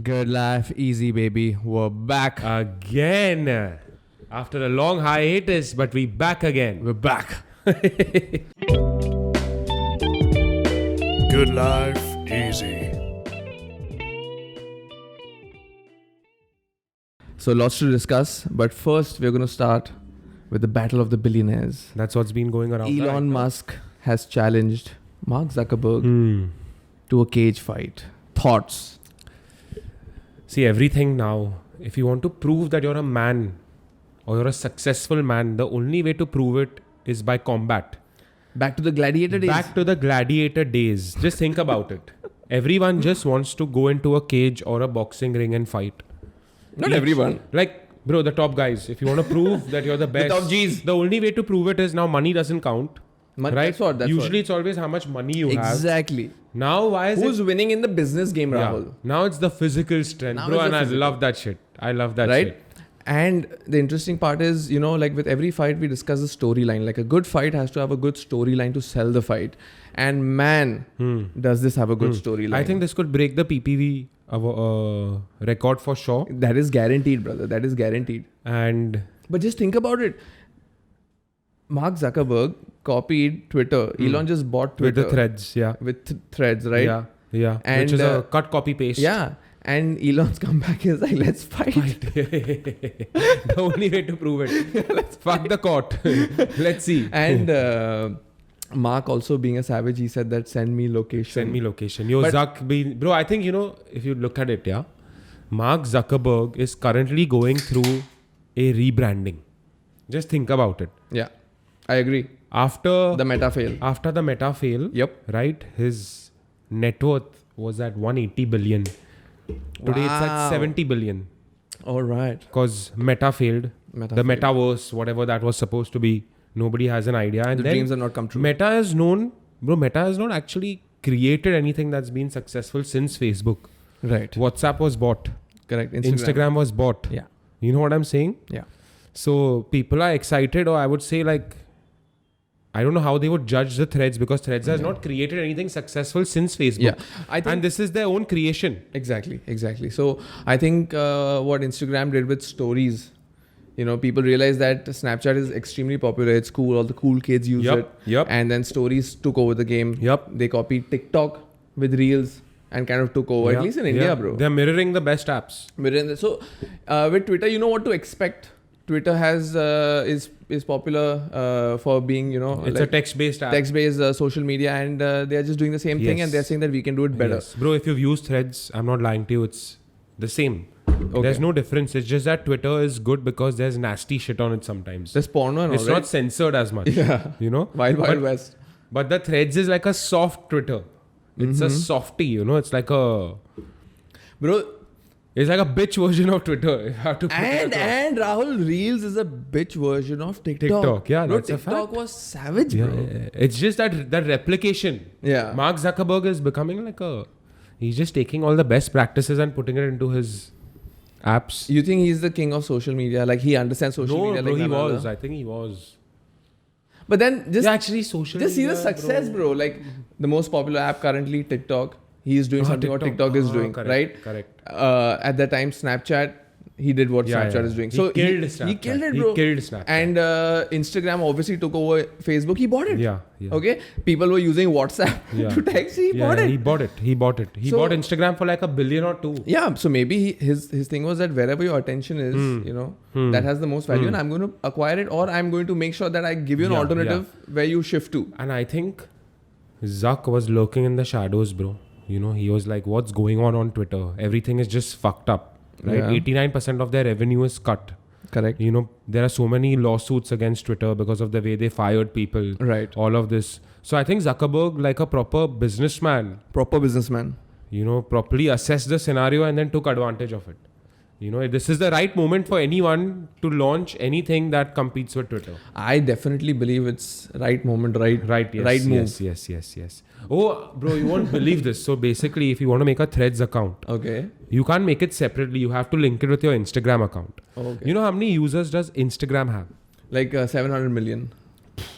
Good life, easy baby. We're back. Again. After a long hiatus, but we back again. We're back. Good life, easy. So lots to discuss, but first we're going to start with the battle of the billionaires. That's what's been going around. Elon Musk has challenged Mark Zuckerberg to a cage fight. Thoughts? See, everything now, if you want to prove that you're a man or you're a successful man, the only way to prove it is by combat. Back to the gladiator days. Back to the gladiator days. Just think about it. Everyone just wants to go into a cage or a boxing ring and fight. Not everyone. Like, bro, the top guys. If you want to prove that you're the best, The top Gs. the only way to prove it is now money doesn't count. Right? That's Usually it's always how much money you have. Exactly. Now, why is Who's winning in the business game, Yeah. Rahul? Now it's the physical strength, Now bro, it's and the I physical. love that shit. I love that Right? shit. And the interesting part is, like with every fight, we discuss the storyline. Like a good fight has to have a good storyline to sell the fight. And man, does this have a good storyline. I think this could break the PPV record for sure. That is guaranteed, brother. That is guaranteed. And But just think about it. Mark Zuckerberg copied Twitter. Elon just bought with Twitter. the threads, yeah. With threads, right? Yeah. And, which is a cut, copy, paste. Yeah. And Elon's comeback is like, let's fight. The only way to prove it. Fuck the court. Let's see. And Mark also being a savage, he said that send me location. Send me location. Yo, But- bro, I think, if you look at it, yeah, Mark Zuckerberg is currently going through a rebranding. Just think about it. Yeah. I agree. After The meta fail. After the meta fail, Yep. right, his net worth was at 180 billion. Today it's at Wow. 70 billion All right. because meta failed. Meta The failed. metaverse, whatever that was supposed to be, nobody has an idea. And The then dreams have not come true. Meta has not actually created anything that's been successful since Facebook. Right. WhatsApp was bought. Correct. Instagram was bought. Yeah. You know what I'm saying? Yeah. So people are excited, or I would say I don't know how they would judge the threads because threads has not created anything successful since Facebook. Yeah. I think And this is their own creation. Exactly. So I think what Instagram did with stories, people realized that Snapchat is extremely popular. It's cool. All the cool kids use it. Yep. And then stories took over the game. Yep. They copied TikTok with reels and kind of took over, at least in India, bro. They're mirroring the best apps. So with Twitter, you know what to expect. Twitter is popular for being, It's a text-based app. text-based social media, and they are just doing the same thing, Yes. and they're saying that we can do it better. Yes. Bro, if you've used threads, I'm not lying to you, it's the same. Okay. There's no difference. It's just that Twitter is good because there's nasty shit on it sometimes. There's porno and all, It's right? not censored as much. Yeah. Wild But- West. But the threads is like a soft Twitter. It's a softie, It's like a bitch version of Twitter. You have to put it across. And Rahul, Reels is a bitch version of TikTok. TikTok, yeah, Bro, that's a TikTok fact. was savage, Yeah, bro. it's just that replication. Yeah. Mark Zuckerberg is becoming he's just taking all the best practices and putting it into his apps. You think he's the king of social media? Like he understands social media bro, like he none was. other? I think he was. But then just Actually, social see media, the success, bro. Like the most popular app currently, TikTok. He is doing something what TikTok is doing, correct, right? Correct. At that time, Snapchat, he did what Snapchat is doing. He killed Snapchat. He killed it, bro. He killed Snapchat. And Instagram obviously took over Facebook. He bought it. Yeah. Okay. People were using WhatsApp to text. He bought it. He bought it. He bought Instagram for like $1 billion or $2 billion. Yeah. So maybe his thing was that wherever your attention is, that has the most value, and I'm going to acquire it, or I'm going to make sure that I give you an alternative where you shift to. And I think Zuck was lurking in the shadows, bro. He was like, what's going on Twitter? Everything is just fucked up, right? Yeah. 89% of their revenue is cut. Correct. There are so many lawsuits against Twitter because of the way they fired people. Right. All of this. So I think Zuckerberg, like a proper businessman, Proper businessman. properly assessed the scenario and then took advantage of it. This is the right moment for anyone to launch anything that competes with Twitter. I definitely believe it's right moment, right Yes, right move. Yes. Oh, bro, you won't believe this. So basically, if you want to make a Threads account, Okay. you can't make it separately. You have to link it with your Instagram account. Okay. You know how many users does Instagram have? Like 700 million.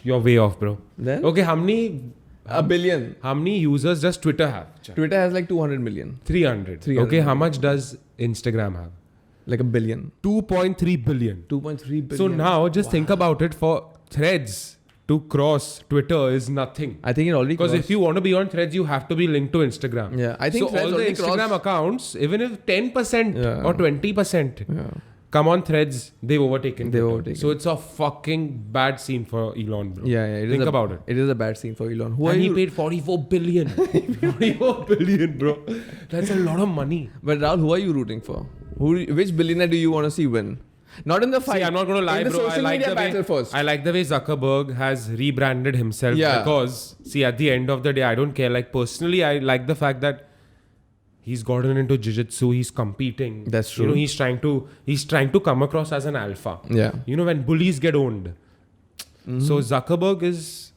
You're way off, bro. Then? Okay, how many A billion. How many users does Twitter have? Twitter has like 200 million. 300. 300 Okay, how million. much does Instagram have? Like a billion. 2.3 billion. 2.3 billion. So now just think about it, for Threads to cross Twitter is nothing. I think it already Because crossed. if you want to be on Threads, you have to be linked to Instagram. Yeah, I think so. Threads All the already Instagram crossed. accounts, even if 10% Yeah. or 20% Yeah. come on Threads, they've overtaken. They've Twitter. overtaken. So it's a fucking bad scene for Elon, bro. Yeah, it is Think about it. It is a bad scene for Elon. Who are And he you? paid 44 billion. 44 billion, bro. That's a lot of money. But Rahul, who are you rooting for? Which billionaire do you want to see win? Not in the fight. See, I'm not going to lie, in the bro. social media battle first. I like the way Zuckerberg has rebranded himself. Yeah. Because, see, at the end of the day, I don't care. Like, personally, I like the fact that he's gotten into jiu-jitsu. He's competing. That's You know, true. he's trying to come across as an alpha. Yeah. You know, when bullies get owned. So Zuckerberg is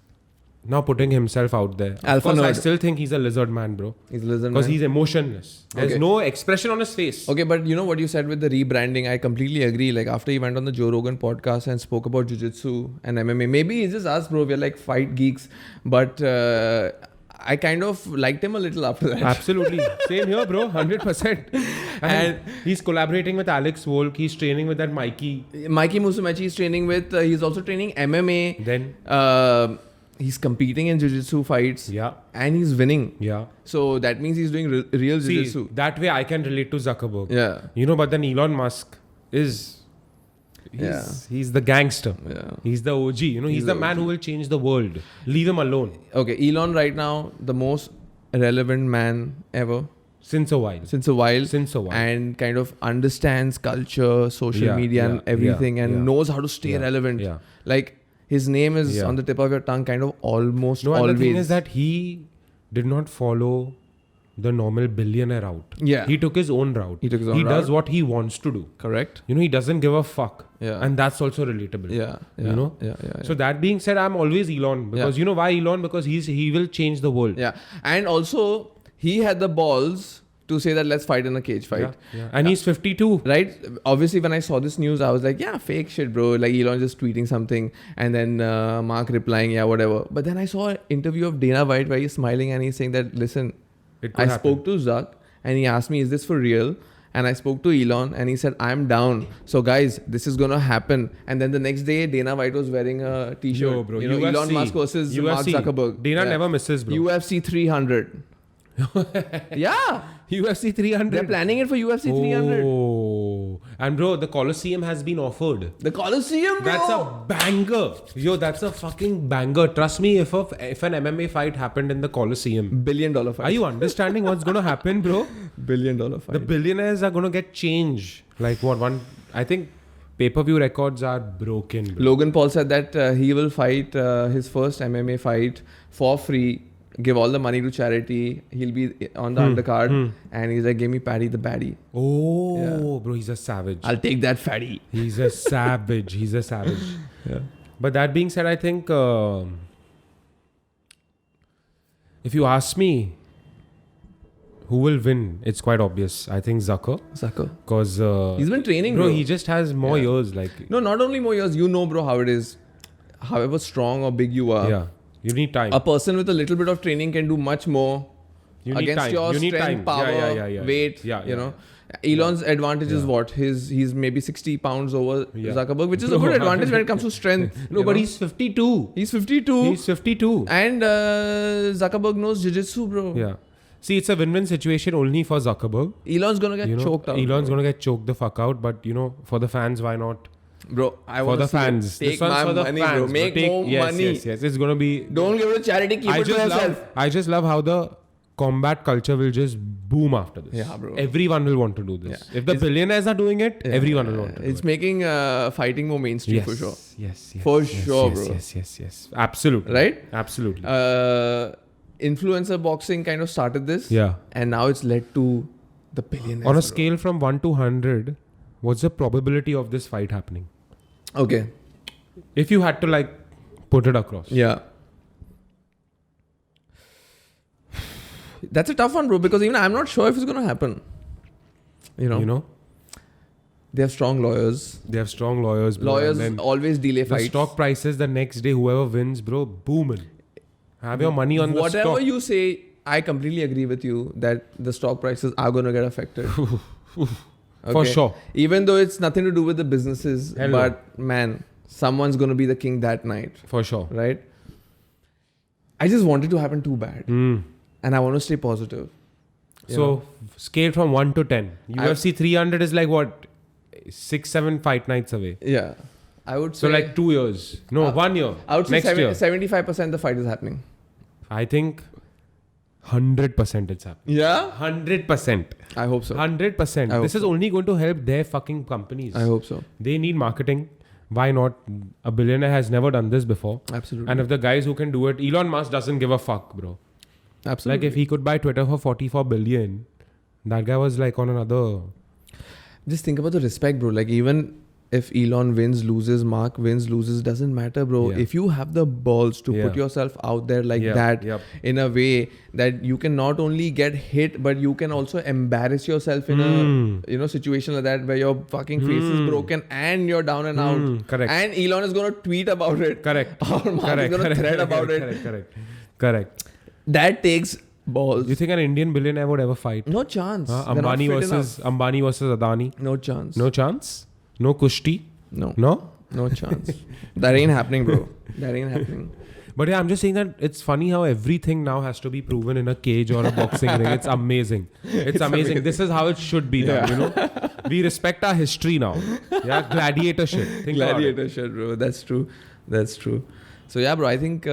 now putting himself out there. Of Alpha course, I nerd. still think he's a lizard man, bro. He's a lizard Because man. he's emotionless. There's Okay. no expression on his face. Okay, but you know what you said with the rebranding, I completely agree. Like after he went on the Joe Rogan podcast and spoke about jiu-jitsu and MMA, maybe it's just us, bro. We're like fight geeks, but I kind of liked him a little after that. Absolutely. Same here, bro. 100%. And he's collaborating with Alex Volk. He's training with that Mikey. Mikey Musumeci is training with. He's also training MMA. Then, He's competing in jiu-jitsu fights. yeah. And he's winning. Yeah. So that means he's doing real See, jiu-jitsu. that way I can relate to Zuckerberg. Yeah. You know, but then Elon Musk is... He's the gangster. Yeah. He's the OG. You know, he's the man OG. who will change the world. Leave him alone. Okay, Elon right now, the most relevant man ever Since a while. since a while. Since a while. And kind of understands culture, social Yeah, media and yeah, everything yeah, and yeah. knows how to stay Yeah, relevant. yeah. Like his name is Yeah. on the tip of your tongue kind of almost No, and always. the thing is that he did not follow the normal billionaire route. Yeah. He took his own route. He took his own He does route. what he wants to do. Correct? You know, he doesn't give a fuck. Yeah. And that's also relatable. Yeah. You know? Yeah. So that being said, I'm always Elon. Because you know why Elon? Because he will change the world. Yeah. And also he had the balls to say that let's fight in a cage fight. Yeah. And he's 52. Right? Obviously, when I saw this news, I was like, yeah, fake shit, bro. Like Elon just tweeting something and then Mark replying, yeah, whatever. But then I saw an interview of Dana White where he's smiling and he's saying that, listen, It could I happen. spoke to Zuck and he asked me, is this for real? And I spoke to Elon and he said, I'm down. So guys, this is going to happen. And then the next day, Dana White was wearing a t-shirt. Yo, bro. You know, UFC, Elon Musk versus Mark UFC. Zuckerberg. Dana Yeah. never misses, bro. UFC 300. Yeah. UFC 300. They're planning it for UFC 300. Oh. And bro, the Colosseum has been offered. The Colosseum, bro. That's a banger. Yo, that's a fucking banger. Trust me, if an MMA fight happened in the Colosseum, $1 billion fight. are you understanding what's going to happen, bro? $1 billion fight. The billionaires are going to get change. Like what? I think pay-per-view records are broken, bro. Logan Paul said that he will fight his first MMA fight for free, give all the money to charity. He'll be on the undercard. And he's like, give me Paddy the baddie. Oh, bro, he's a savage. I'll take that fatty. He's a savage. He's a savage. Yeah. But that being said, I think if you ask me who will win, it's quite obvious. I think Zucker. Because He's been training, bro, bro. he just has more years. Like, No, not only more years. You know, bro, how it is. However strong or big you are. yeah, you need time. A person with a little bit of training can do much more You need against time. your You need strength, time. power, Yeah. weight. Yeah, You know, Elon's advantage is what? He's maybe 60 pounds over Zuckerberg, which is a good advantage when it comes to strength. No, but he's 52. He's 52. He's 52. And Zuckerberg knows jiu-jitsu, bro. Yeah. See, it's a win-win situation only for Zuckerberg. Elon's gonna get You know, choked out. Elon's gonna get choked the fuck out. But you know, for the fans, why not? Bro, I For want the to fans. take This one's my for the money, fans, bro. Make more money. Yes. It's gonna be. Don't give it to charity. Keep it to yourself. I just love how the combat culture will just boom after this. Yeah, bro. Everyone will want to do this. Yeah. If the billionaires are doing it, everyone will want to do It's it. making fighting more mainstream for sure. Yes. For sure, bro. Yes. Absolutely. Right? Absolutely. Influencer boxing kind of started this. Yeah. And now it's led to the billionaires. On a bro. scale from 1 to 100, what's the probability of this fight happening? Okay. If you had to like put it across. Yeah. That's a tough one, bro, because even I'm not sure if it's going to happen. You know? They have strong lawyers. They have strong lawyers. Bro, Lawyers and then always delay the fights. stock prices the next day, whoever wins, bro, booming. Have your money on the Whatever stock. you say, I completely agree with you that the stock prices are going to get affected. For sure. Even though it's nothing to do with the businesses, Hell no. but man, someone's going to be the king that night, For sure. right? I just want it to happen too bad. Mm. And I want to stay positive. You So, know? scale from 1 to 10. UFC 300 is like what? 6-7 fight nights away. Yeah. I would say... So, like 2 years. No, 1 year. I would say Next year. 75% the fight is happening. I think 100% it's happening. Yeah? 100%. I hope so. 100%. I hope This is only going to help their fucking companies. I hope so. They need marketing. Why not? A billionaire has never done this before. Absolutely. And if the guys who can do it, Elon Musk doesn't give a fuck, bro. Absolutely. Like if he could buy Twitter for 44 billion, that guy was like on another. Just think about the respect, bro. Like even if Elon wins, loses, Mark wins, loses, doesn't matter, bro. Yeah. If you have the balls to put yourself out there like that in a way that you can not only get hit, but you can also embarrass yourself in a situation like that where your fucking face is broken and you're down and out. Correct. And Elon is gonna tweet about it. Correct. Or Mark is gonna thread about it. Correct. That takes balls. Do you think an Indian billionaire would ever fight? No chance. Ambani versus Adani? No chance. No chance? No kushti? No. No? No chance. That ain't happening, bro. That ain't happening. But yeah, I'm just saying that it's funny how everything now has to be proven in a cage or a boxing ring. It's amazing. It's amazing. This is how it should be done, you know? We respect our history now. Yeah, gladiator shit. Think Gladiator shit, bro. That's true. That's true. So yeah, bro, I think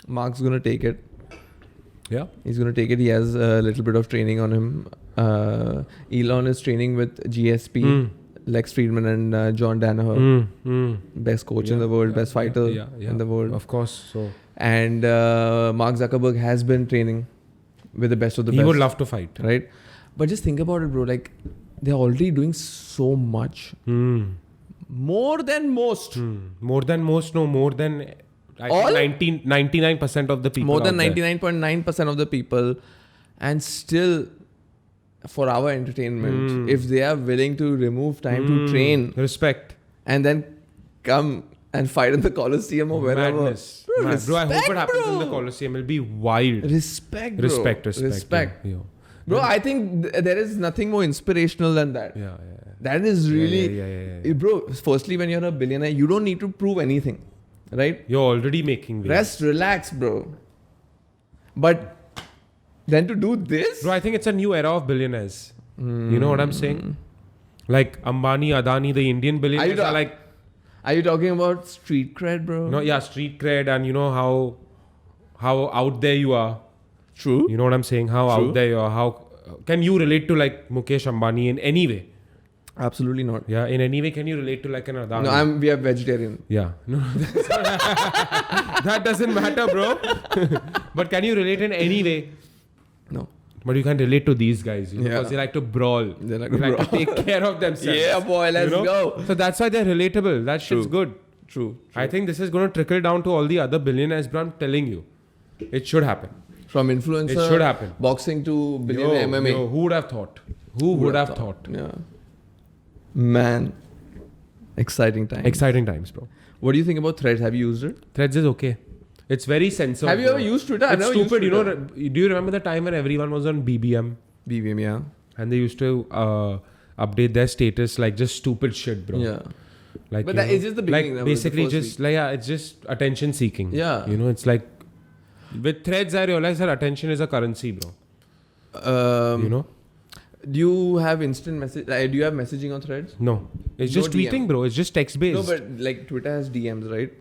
Mark's going to take it. Yeah. He's going to take it. He has a little bit of training on him. Elon is training with GSP. Lex Friedman and John Danaher. Best coach in the world, best fighter in the world. Of course. So. And Mark Zuckerberg has been training with the best of the best. He would love to fight. Right? But just think about it, bro. Like, they're already doing so much. More than most. More than most, no. More than... I think 99% of the people. More than 99.9% of the people. And still... for our entertainment, if they are willing to remove time to train, respect, and then come and fight in the Colosseum or wherever. Madness. Bro, I hope it happens in the Colosseum. It'll be wild. Respect, bro. Respect. Yeah. Bro, I think there is nothing more inspirational than that. Yeah. That is really... Yeah. Bro, firstly, when you're a billionaire, you don't need to prove anything. Right? You're already making waves. Rest, relax, bro. But... then to do this? Bro, I think it's a new era of billionaires. You know what I'm saying? Like Ambani, Adani, the Indian billionaires are like... Are you talking about street cred, bro? No, yeah, street cred and you know how out there you are. True. You know what I'm saying? How out there you are. How can you relate to like Mukesh Ambani in any way? Absolutely not. Yeah, in any way can you relate to like an Adani? No, we are vegetarian. Yeah. No, that doesn't matter, bro. But can you relate in any way? No. But you can relate to these guys because they like to brawl. They like to take care of themselves. Yeah, boy, let's go. So that's why they're relatable. That shit's good. True. I think this is going to trickle down to all the other billionaires, bro. I'm telling you. It should happen. From influencer, it should happen. Boxing to billionaire MMA. Who would have thought? Who would have thought? Yeah. Man. Exciting times. Exciting times, bro. What do you think about Threads? Have you used it? Threads is okay. It's very censored. Have you ever used Twitter? It's stupid. You know, do you remember the time when everyone was on BBM? BBM, yeah. And they used to update their status like just stupid shit, bro. Yeah. Like, but it's just the beginning. Like basically just like it's just attention seeking. Yeah. You know, it's like with Threads I realized that attention is a currency, bro. You know? Do you have instant message? Do you have messaging on Threads? No. It's just tweeting, bro. It's just text based. No, but like Twitter has DMs, right?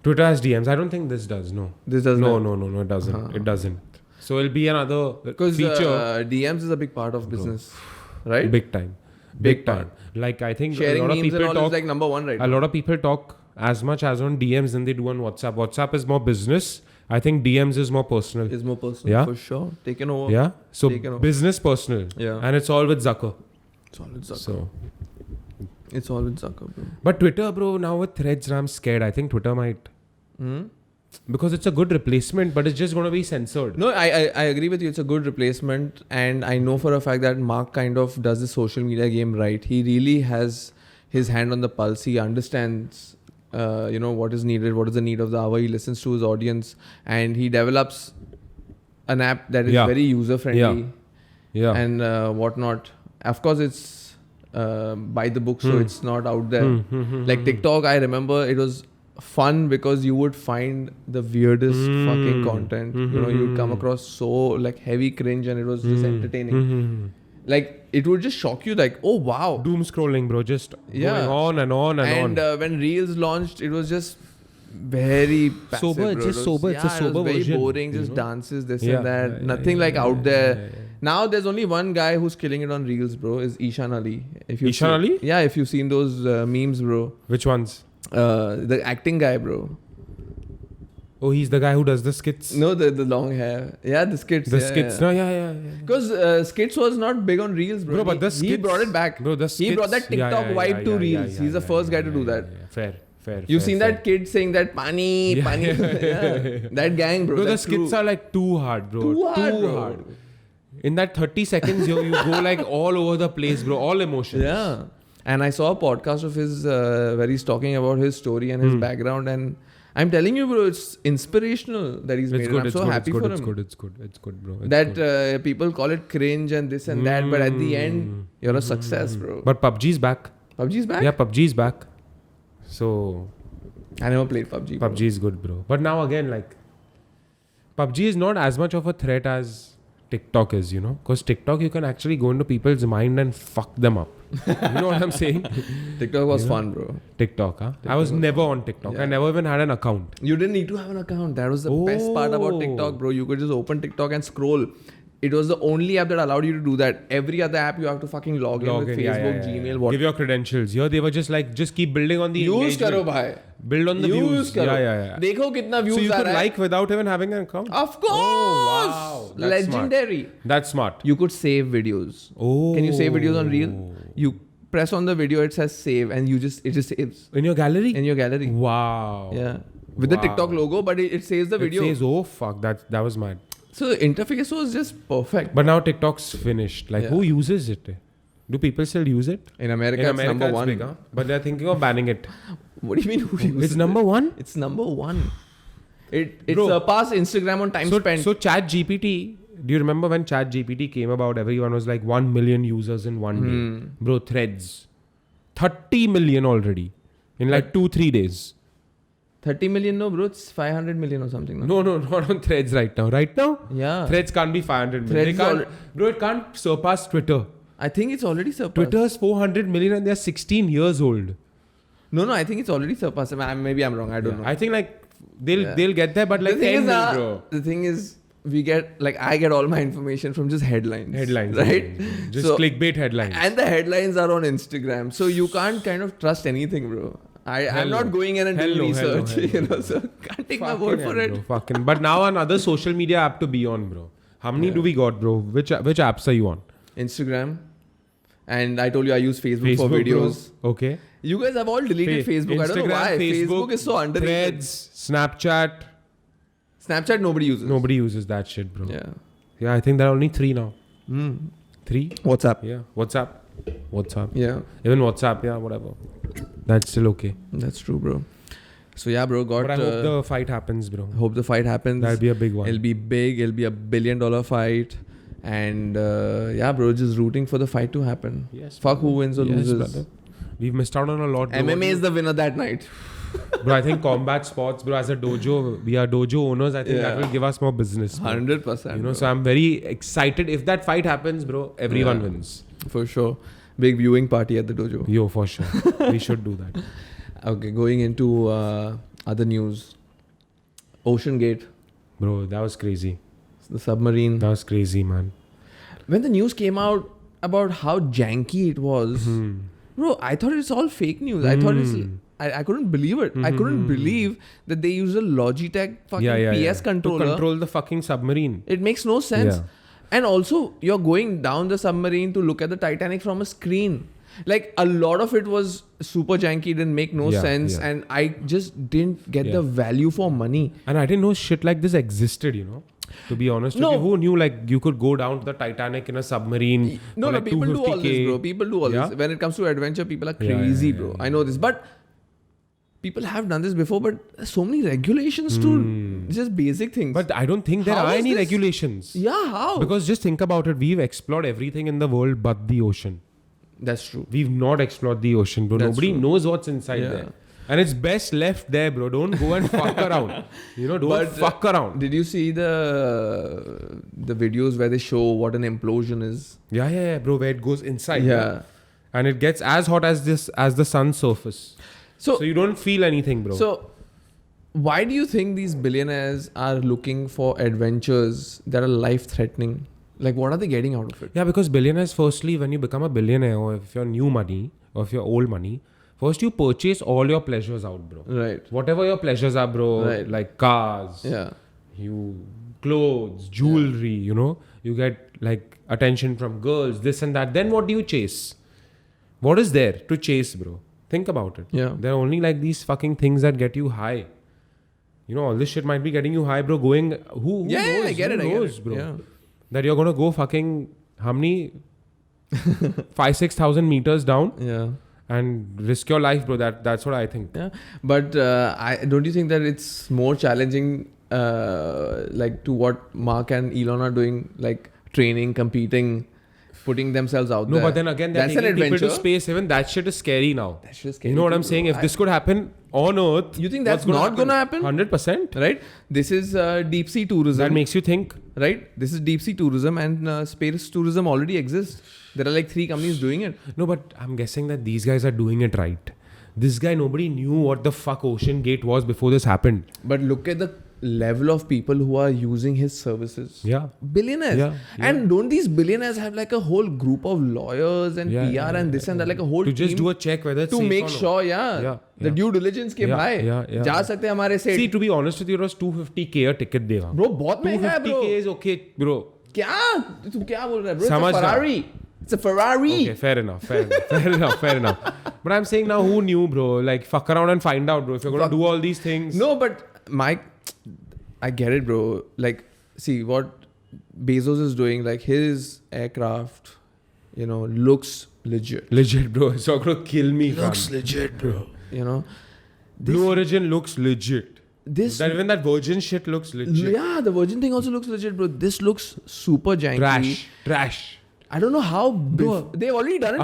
Twitter has DMs. I don't think this does. No. This doesn't. No. It doesn't. It doesn't. So it'll be another feature. DMs is a big part of business, right? Big time. Like I think sharing a lot of memes people and all talk. is like number one, right? A lot of people talk as much as on DMs than they do on WhatsApp. WhatsApp is more business. I think DMs is more personal. Is more personal, yeah? For sure. Taken over. Yeah. So business personal. Yeah. And it's all with Zucker. It's all with Zucker. So. It's all with Zucker, bro. But Twitter, bro, now with Threads, I'm scared. I think Twitter might. Because it's a good replacement, but it's just going to be censored. No, I agree with you. It's a good replacement. And I know for a fact that Mark kind of does the social media game right. He really has his hand on the pulse. He understands what is needed, what is the need of the hour. He listens to his audience, and he develops an app that is very user friendly and whatnot. Of course, it's by the book, so it's not out there. Like TikTok, I remember it was fun because you would find the weirdest fucking content. You'd come across so like heavy cringe, and it was just entertaining. Like it would just shock you, like, oh wow, doom scrolling, bro, just going on and on and on. And when Reels launched, it was just very passive, sober, bro. just sober. It's a sober it was very version, boring, just dances, this Yeah, and that. yeah, Nothing yeah, like yeah, out yeah, there. yeah. Now there's only one guy who's killing it on Reels, bro. Is Ishan Ali. Ishan Ali? Yeah, if you've seen those memes, bro. Which ones? The acting guy, bro. Oh, he's the guy who does the skits. No, the long hair. Yeah, the skits. The skits. No, yeah. Because skits was not big on Reels, bro. But the skits, he brought it back. Bro, the skits, he brought that TikTok vibe to Reels. He's the first guy to do that. Fair. You've seen that kid saying that pani. That gang, bro. Bro, the that's skits true. are like too hard, bro. Too hard. In that 30 seconds, you go like all over the place, bro. All emotions. Yeah. And I saw a podcast of his where he's talking about his story and his background, and I'm telling you, bro, it's inspirational that he's made it. I'm so happy for him. It's good, bro. That people call it cringe and this and that, but at the end, you're a success, bro. But PUBG's back. PUBG's back? Yeah, PUBG's back. So I never played PUBG. PUBG is good, bro. But now again, like, PUBG is not as much of a threat as TikTok is, because TikTok, you can actually go into people's mind and fuck them up. You know what I'm saying? TikTok was fun, bro. TikTok, huh? I was never on TikTok. Yeah. I never even had an account. You didn't need to have an account. That was the best part about TikTok, bro. You could just open TikTok and scroll. It was the only app that allowed you to do that. Every other app, you have to fucking log in with Facebook, Gmail, what. Give your credentials. Here, they were just like, just keep building on the Use engagement. karo, bhai. Build on the views. Yeah. Dekho kitna views So you aa could raha hai. like without even having an account? Of course! Oh, wow. That's Legendary. Smart. That's smart. You could save videos. Oh. Can you save videos on Reel? You press on the video, it says save, and it just saves In your gallery? in your gallery. Wow. Yeah. With the TikTok logo, but it saves the video. It says, oh fuck, that was mad. So the interface was just perfect. But now TikTok's finished. Like, who uses it? Do people still use it? In America, it's number one. Big, huh? But they're thinking of banning it. What do you mean who uses It's number one? It's number one. It Bro, surpassed Instagram on time spent. So ChatGPT, do you remember when ChatGPT came about? Everyone was like 1 million users in one day. Bro, threads. 30 million already. In like 2-3 days. 30 million, no, bro. It's 500 million or something. No, not on threads right now. Right now? Yeah. Threads can't be 500 million. Bro, it can't surpass Twitter. I think it's already surpassed. Twitter's 400 million and they're 16 years old. No, I think it's already surpassed. Maybe I'm wrong. I don't know. I think like they'll get there, but like the thing 10 is, mil, bro. The thing is, I get all my information from just headlines. Headlines. Right? Just clickbait headlines. And the headlines are on Instagram. So you can't kind of trust anything, bro. I'm not going in and doing research. So can't take my word for it. Bro, but now another social media app to be on, bro. How many do we got, bro? Which apps are you on? Instagram. And I told you I use Facebook for videos. Bro. Okay. You guys have all deleted Facebook. Instagram, I don't know why. Facebook is so underrated. Threads, Snapchat. Snapchat nobody uses. Nobody uses that shit, bro. Yeah. I think there are only 3 now. 3? WhatsApp. Yeah. WhatsApp. Yeah. Even WhatsApp, yeah, whatever. That's still okay. That's true, bro. So yeah, bro. But I hope the fight happens, bro. Hope the fight happens. That'll be a big one. It'll be big. It'll be a $1 billion fight. And yeah, bro, just rooting for the fight to happen. Yes. Fuck who wins or loses. Brother. We've missed out on a lot. MMA is the winner that night. Bro, I think combat sports, bro, as a dojo, we are dojo owners. I think that will give us more business. Bro. 100%. So I'm very excited. If that fight happens, bro, everyone wins. For sure. Big viewing party at the dojo. Yo, for sure. We should do that. Okay, going into other news. Ocean Gate. Bro, that was crazy. The submarine. That was crazy, man. When the news came out about how janky it was, bro, I thought it's all fake news. I thought I couldn't believe it. I couldn't believe that they used a Logitech fucking PS controller to control the fucking submarine. It makes no sense. Yeah. And also, you're going down the submarine to look at the Titanic from a screen. Like, a lot of it was super janky, didn't make no sense. And I just didn't get the value for money. And I didn't know shit like this existed, To be honest with you, who knew like you could go down to the Titanic in a submarine? No, like people do all this, bro. People do all this. When it comes to adventure, people are crazy, bro. I know this. But people have done this before, but there's so many regulations to just basic things. But I don't think there How are is any this? regulations. Yeah, how? Because just think about it. We've explored everything in the world but the ocean. That's true. We've not explored the ocean, bro. That's Nobody true. knows what's inside Yeah. there. And it's best left there, bro. Don't go and fuck around. Don't fuck around. Did you see the videos where they show what an implosion is? Yeah, bro. Where it goes inside. Yeah. And it gets as hot as the sun's surface. So you don't feel anything, bro. So, why do you think these billionaires are looking for adventures that are life-threatening? Like, what are they getting out of it? Yeah, because billionaires, firstly, when you become a billionaire, or if you're new money, or if you're old money, first you purchase all your pleasures out, bro. Right. Whatever your pleasures are, bro, Right. like cars, Yeah. clothes, jewelry, you get like attention from girls, this and that. Then what do you chase? What is there to chase, bro? Think about it. Yeah. There are only like these fucking things that get you high. All this shit might be getting you high, bro. Who knows? I get Who it. knows, I get it. bro? Yeah. That you're gonna go fucking how many 5,000-6,000 meters down Yeah. and risk your life, bro. That's what I think. Yeah. But don't you think that it's more challenging, like to what Mark and Elon are doing, like training, competing, putting themselves out there? No, but then again, they're that's an taking people adventure. to space. Even that shit is scary now. That's just scary You know what too, I'm saying? bro. If this could happen on Earth, You think that's what's not gonna happen? 100%. Right? This is deep sea tourism. That makes you think. Right? This is deep sea tourism, and space tourism already exists. There are like 3 companies doing it. No, but I'm guessing that these guys are doing it right. This guy, nobody knew what the fuck Ocean Gate was before this happened. But look at the level of people who are using his services. Yeah. Billionaires. Yeah, And don't these billionaires have like a whole group of lawyers and Yeah, PR yeah, and this and that, like a whole To just team do a check whether it's to safe make or not. sure, Yeah, the due diligence के Yeah, भाई yeah. जा सकते हैं हमारे से. See, to be honest with you, it was 250k a ticket देगा. Bro, बहुत महंगा है bro. 250k is okay, bro. क्या? तू क्या बोल रहा है bro? It's a समझ रहा. Ferrari. It's a Ferrari. Okay, fair enough. But I'm saying now, who knew, bro? Like, fuck around and find out, bro. If you're gonna do all these things. No, but I get it, bro. Like, see what Bezos is doing. Like his aircraft, looks legit. Legit, bro. It's not gonna kill me, fam. legit, bro. Blue Origin looks legit. Even that Virgin shit looks legit. Yeah, the Virgin thing also looks legit, bro. This looks super janky. Trash. I don't know how. They've already done it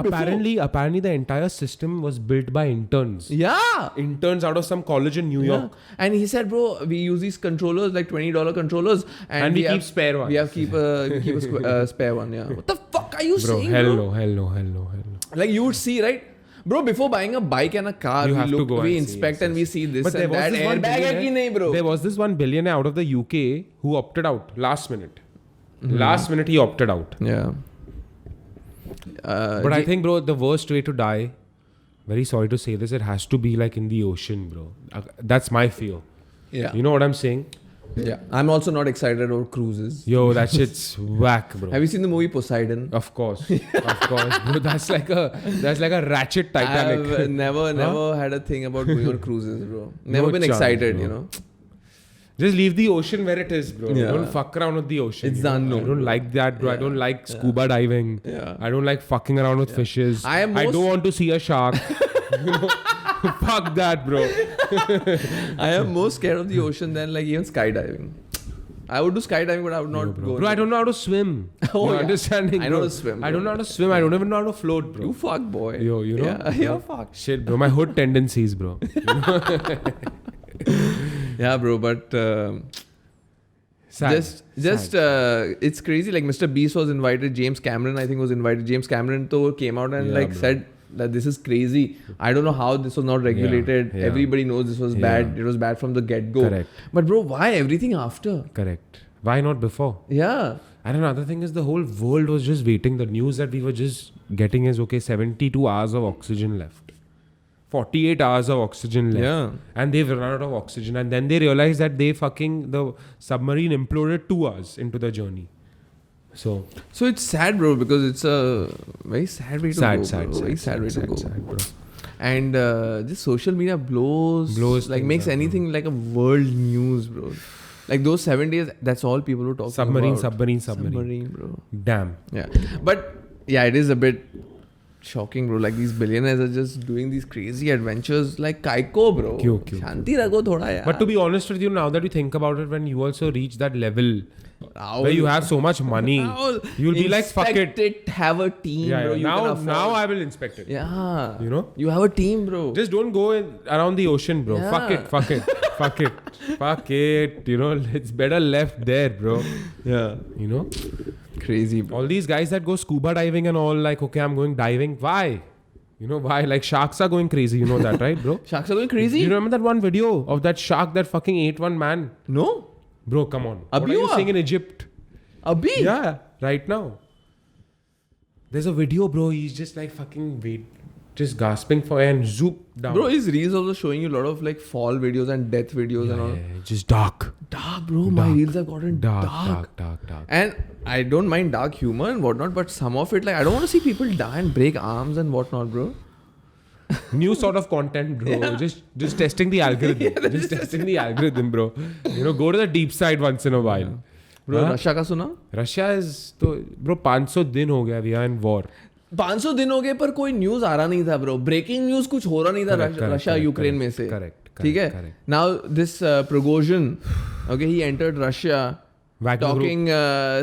Apparently, the entire system was built by interns. before. Yeah. Interns out of some college in New York. And he said, bro, we use these controllers, like $20 controllers, And we keep spare ones. We have keep a spare one. Yeah. What the fuck are you Bro, saying, hell bro? no. Like you would see, right? Bro, before buying a bike and a car, You we have to go we and see, inspect yes, and we see this But there and was that. this one Airbag hai ki nahi, bro? There was this one billionaire out of the UK who opted out last minute. Last minute he opted out. Yeah. But I think, bro, the worst way to die, very sorry to say this, it has to be like in the ocean, bro. That's my fear. Yeah. You know what I'm saying? Yeah. I'm also not excited about cruises. Yo, that shit's whack, bro. Have you seen the movie Poseidon? Of course, bro. That's like a ratchet Titanic. I've never had a thing about going on cruises, bro. Never No been chance, excited, bro. Just leave the ocean where it is, bro. Yeah. Don't fuck around with the ocean. It's you know? the unknown, I don't bro. like that, bro. I don't like scuba diving. Yeah. I don't like fucking around with fishes. I am I most- don't want to see a shark. Fuck that, bro. I am more scared of the ocean than like even skydiving. I would do skydiving, but I would not go. Bro, I don't know how to swim. Oh, You're yeah. understanding? I know bro? how to swim, I bro. don't know how to swim. I don't even know how to float, bro. You fuck boy. Yo, you know? Yeah, you're fucked. Shit, bro. My hood tendencies, bro. Yeah, bro, but Sad. it's crazy. Like Mr. Beast was invited. James Cameron, I think, was invited. James Cameron though came out and Yeah, bro. said that this is crazy. I don't know how this was not regulated. Yeah. Everybody knows this was bad. It was bad from the get-go. Correct. But bro, why everything after? Correct. Why not before? Yeah. And another thing is the whole world was just waiting. The news that we were just getting is 72 hours of oxygen left. 48 hours of oxygen left. Yeah. And they've run out of oxygen. And then they realized that the submarine imploded 2 hours into the journey. So it's sad, bro, because it's a very sad way to go. Very sad way to go. bro. And this social media blows like things makes up, anything like a world news, bro. Like those 7 days, that's all people were talking about. Submarine, bro. Bro. Damn. Yeah. But yeah, it is a bit shocking, bro. Like these billionaires are just doing these crazy adventures. Like Kaiko, bro. Kyun? Shanti rakho thoda yaar. But to be honest with you, now that you think about it, when you also reach that level where you have so much money, you'll be like, fuck it. Have a team, Yeah, bro. yeah. You can afford. Now I will inspect it. Yeah. You know? You have a team, bro. Just don't go around the ocean, bro. Yeah. Fuck it. Fuck it. You know, it's better left there, bro. Yeah. You know? Crazy, bro. All these guys that go scuba diving and all, like, okay, I'm going diving. Why? You know why? Like, sharks are going crazy. You know that, right, bro? Sharks are going crazy? You remember that one video of that shark that fucking ate one man? No. Bro, come on. What Abhi are you hua? saying in Egypt? Abhi? Yeah, right now. There's a video, bro. He's just like fucking just gasping for air and zoop down. Bro, his reels also showing you a lot of like fall videos and death videos and all. Yeah, just dark. Dark, bro. My reels have gotten dark. Dark. And I don't mind dark humor and whatnot, but some of it, like, I don't want to see people die and break arms and whatnot, bro. New sort of content, bro. Yeah. Just testing the algorithm. Just testing the algorithm, bro. You know, go to the deep side once in a while. Yeah. Bro, Russia का सुना? Russia is तो bro 500 दिन हो गया we are in war. 500 दिन हो गए पर कोई न्यूज आ रहा नहीं था, ब्रो. ब्रेकिंग न्यूज कुछ हो रहा नहीं था रशिया यूक्रेन में से. ठीक है. Now this Prigozhin, okay, he entered Russia, talking,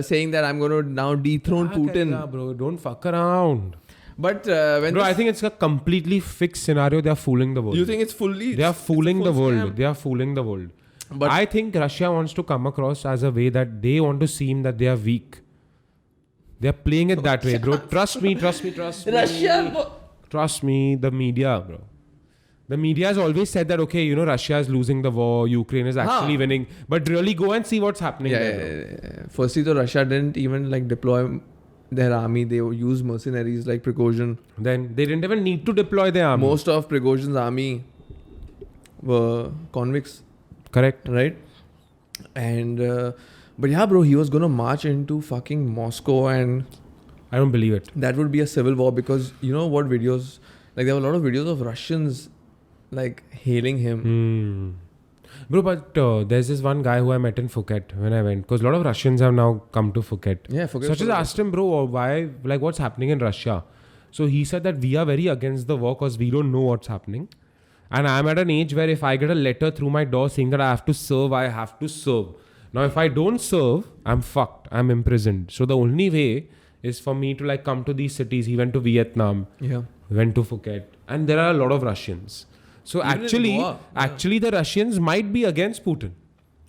saying that I'm going to now dethrone Putin. Bro, don't fuck around. But when I think it's a completely fixed scenario. They are fooling the world. You think it's fully? They are fooling the world. Scam. They are fooling the world. But I think Russia wants to come across as a way that they want to seem that they are weak. They are playing it that way, bro. Trust me. Russia. Trust me, the media, bro. The media has always said that, okay, you know, Russia is losing the war, Ukraine is actually winning. But really go and see what's happening there. Yeah. Firstly, though, Russia didn't even like deploy their army. They used mercenaries like Prigozhin. Then they didn't even need to deploy their army. Most of Prigozhin's army were convicts. Correct. Right? And but yeah, bro, he was gonna march into fucking Moscow, and I don't believe it. that would be a civil war, because you know what videos, like there were a lot of videos of Russians like hailing him. Bro, but there's this one guy who I met in Phuket when I went, because a lot of Russians have now come to Phuket. Yeah, Phuket. So I just asked him, bro, why, like, what's happening in Russia? So he said that we are very against the war because we don't know what's happening. And I'm at an age where if I get a letter through my door saying that I have to serve, I have to serve. Now, if I don't serve, I'm fucked. I'm imprisoned. So the only way is for me to like come to these cities. He went to Vietnam. Yeah. Went to Phuket. And there are a lot of Russians. So Even actually the Russians might be against Putin.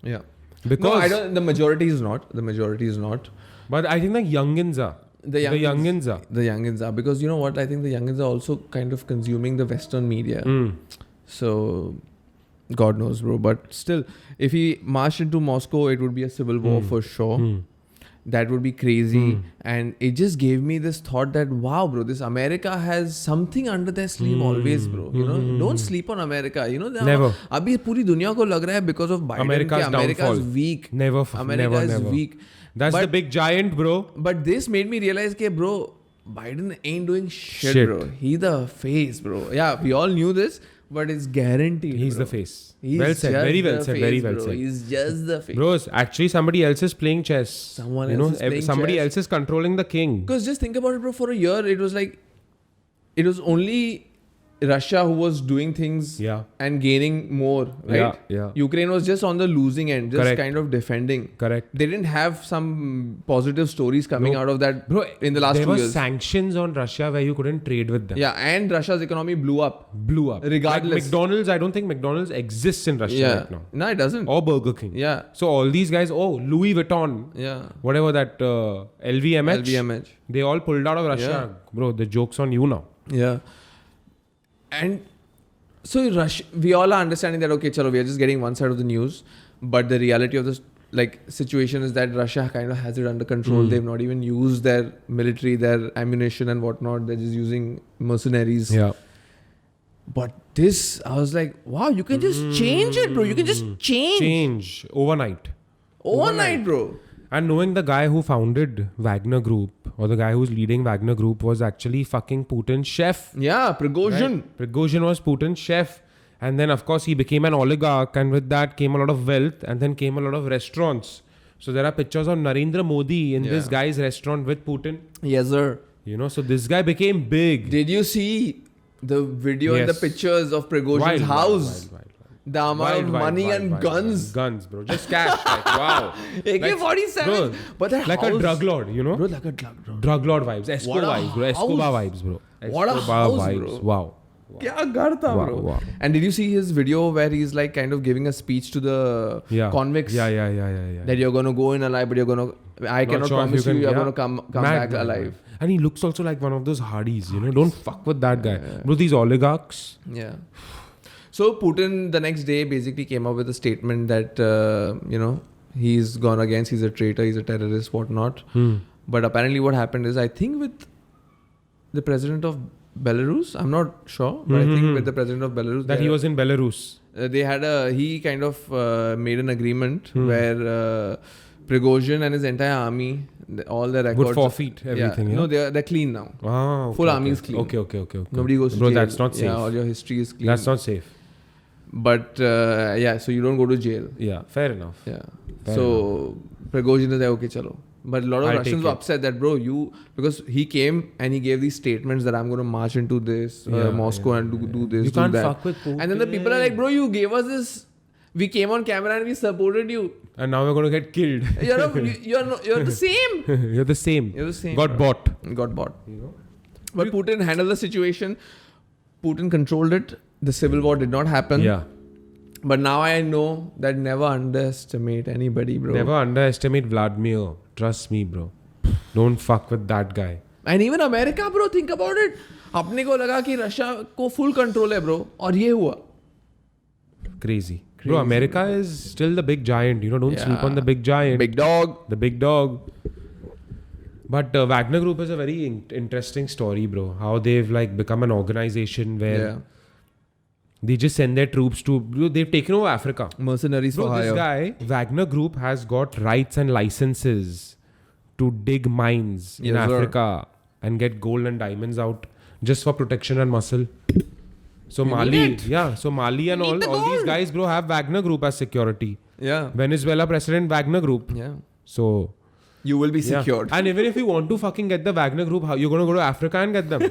Yeah. Because No, I don't. The majority is not. But I think the youngins are. The youngins are. Because you know what? I think the youngins are also kind of consuming the Western media. So, God knows, bro. But still, if he marched into Moscow, it would be a civil war for sure. That would be crazy. And it just gave me this thought that, wow, bro, this America has something under their sleeve always, bro. You know, don't sleep on America. You know, Never. Abhi puri dunya ko lag raha hai because of Biden. America's downfall. is weak. America is weak. That's the big giant, bro. But this made me realize that, bro, Biden ain't doing shit, bro. He the face, bro. Yeah, we all knew this, but it's guaranteed. He's bro. the face. He's well said. Very well the said. face, Very well bro. said. He's just the face. Bros, actually somebody else is playing chess. Somebody else is controlling the king. Because just think about it, bro. For a year, it was only Russia who was doing things and gaining more, right? Yeah. Ukraine was just on the losing end, just kind of defending. Correct. They didn't have some positive stories coming out of that, bro, in the last 2 years. There were sanctions on Russia where you couldn't trade with them. Yeah, and Russia's economy blew up. Regardless. Like McDonald's, I don't think McDonald's exists in Russia right now. No, it doesn't. Or Burger King. Yeah. So all these guys, Louis Vuitton. Yeah. Whatever that LVMH. They all pulled out of Russia. Yeah. Bro, the joke's on you now. Yeah. And so Russia, we all are understanding that, okay, chalo, we are just getting one side of the news. But the reality of this situation is that Russia kind of has it under control. They've not even used their military, their ammunition and whatnot. They're just using mercenaries. Yeah. But this, I was like, wow, you can just change it, bro. You can just change. Overnight, bro. And knowing the guy who founded Wagner Group, or the guy who's leading Wagner Group, was actually fucking Putin's chef. Yeah, Prigozhin. Right? Prigozhin was Putin's chef. And then, of course, he became an oligarch. And with that came a lot of wealth. And then came a lot of restaurants. So there are pictures of Narendra Modi in this guy's restaurant with Putin. Yes, sir. You know, so this guy became big. Did you see the video and the Yes. pictures of Prigozhin's house? The amount of money and guns. Guns, bro. Just cash. Like, wow. AK-47. Bro, But that like house, a drug lord, you know? Bro, like a drug lord. Drug lord vibes. Escobar What a vibes, bro. Escobar house. vibes, bro. What a Escobar house, vibes. bro. Wow. Kya gar tha, Wow, bro? wow. And did you see his video where he's like kind of giving a speech to the convicts? Yeah. That you're going to go in alive, but you're going to... I cannot sure if promise you you can- you're yeah. going to come Mad, back mad, alive. mad. And he looks also like one of those hardys, you know? Don't fuck with that guy. Bro, these oligarchs. Yeah. So Putin the next day basically came up with a statement that, he's gone against, he's a traitor, he's a terrorist, whatnot. But apparently what happened is, I think with the president of Belarus, I'm not sure, but I think with the president of Belarus... That he was in Belarus. They had he kind of made an agreement where Prigozhin and his entire army, all their records... Would forfeit everything, yeah? No, they're clean now. Ah, okay, Full okay. army is clean. Okay. Nobody goes to Bro, jail. that's not safe. Yeah, all your history is clean. That's not safe. But so you don't go to jail. Yeah, fair enough. Yeah. Fair So Prigozhin is like, okay, chalo. But a lot of I'll Russians take were it. upset that, bro, because he came and he gave these statements that I'm going to march into this Moscow and do this, You do can't that. fuck with Putin. And then the people are like, bro, you gave us this. We came on camera and we supported you. And now we're going to get killed. You're the same. You're the same. You're the same. Got bought. Got bought. You know? But Putin handled the situation. Putin controlled it. The civil war did not happen. Yeah. But now I know that never underestimate anybody, bro. Never underestimate Vladimir. Trust me, bro. Don't fuck with that guy. And even America, bro, think about it. अपने को लगा कि Russia को full control है, bro. और ये हुआ. Crazy. Bro, America is still the big giant. You know, don't sleep on the big giant. Big dog. The big dog. But Wagner Group is a very interesting story, bro. How they've like become an organization where they just send their troops to... Bro, they've taken over Africa. Mercenaries Bro, for this hire. guy, Wagner Group has got rights and licenses to dig mines in Yes, sir. Africa and get gold and diamonds out just for protection and muscle. So You Mali, need it. so Mali and need the all these gold. guys, bro, have Wagner Group as security. Yeah. Venezuela President Wagner Group. Yeah. So... You will be yeah. secured. And even if you want to fucking get the Wagner Group, how you're going to go to Africa and get them?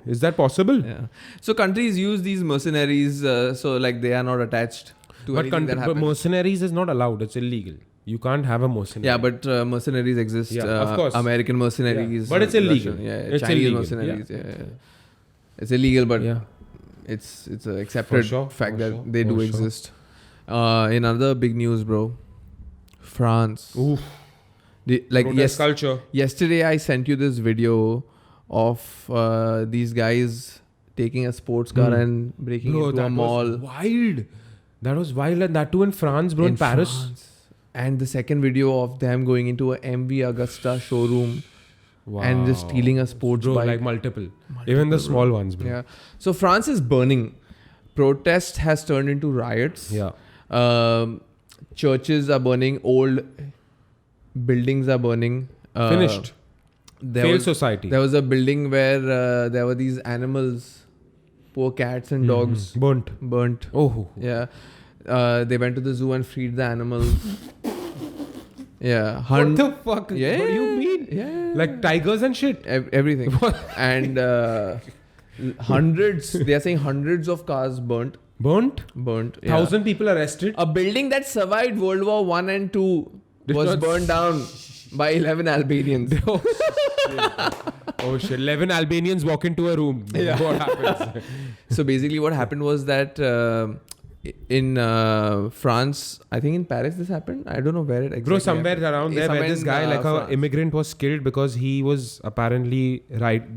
Is that possible? Yeah. So countries use these mercenaries, so like they are not attached to anything that But happens. mercenaries is not allowed. It's illegal. You can't have a mercenary. Yeah, but mercenaries exist. Yeah, of course. American mercenaries. Yeah. But it's illegal. Russian, It's Chinese illegal. mercenaries. Yeah. It's illegal, but Yeah. it's an accepted sure, fact for that sure, they for do sure. exist. In other big news, bro. France. Oof. Yes, culture. yesterday I sent you this video of these guys taking a sports car and breaking Bro, into that a mall was wild. That was wild. And that too in France, bro. In Paris. France. And the second video of them going into a MV Augusta showroom Wow. and just stealing a sports Bro, bike. like multiple. Even the small ones, bro. Yeah. So France is burning. Protest has turned into riots. Yeah. Churches are burning. Old buildings are burning. Finished. Failed Was, society. there was a building where there were these animals, poor cats and dogs, burnt. Oh. Yeah. They went to the zoo and freed the animals. Yeah. What the fuck? Yeah. What do you mean? Yeah. Like tigers and shit. Everything. And hundreds, they are saying hundreds of cars burnt. Burnt? Yeah. 1,000 people arrested. A building that survived World War 1 and 2 Did was not- burned down by 11 Albanians. Oh shit. 11 Albanians walk into a room. Yeah. What happens? So basically what happened was that in France, I think in Paris this happened. I don't know where it exactly Bro, somewhere happened. around there Somewhere where this in, guy, like France. a immigrant, was killed because he was apparently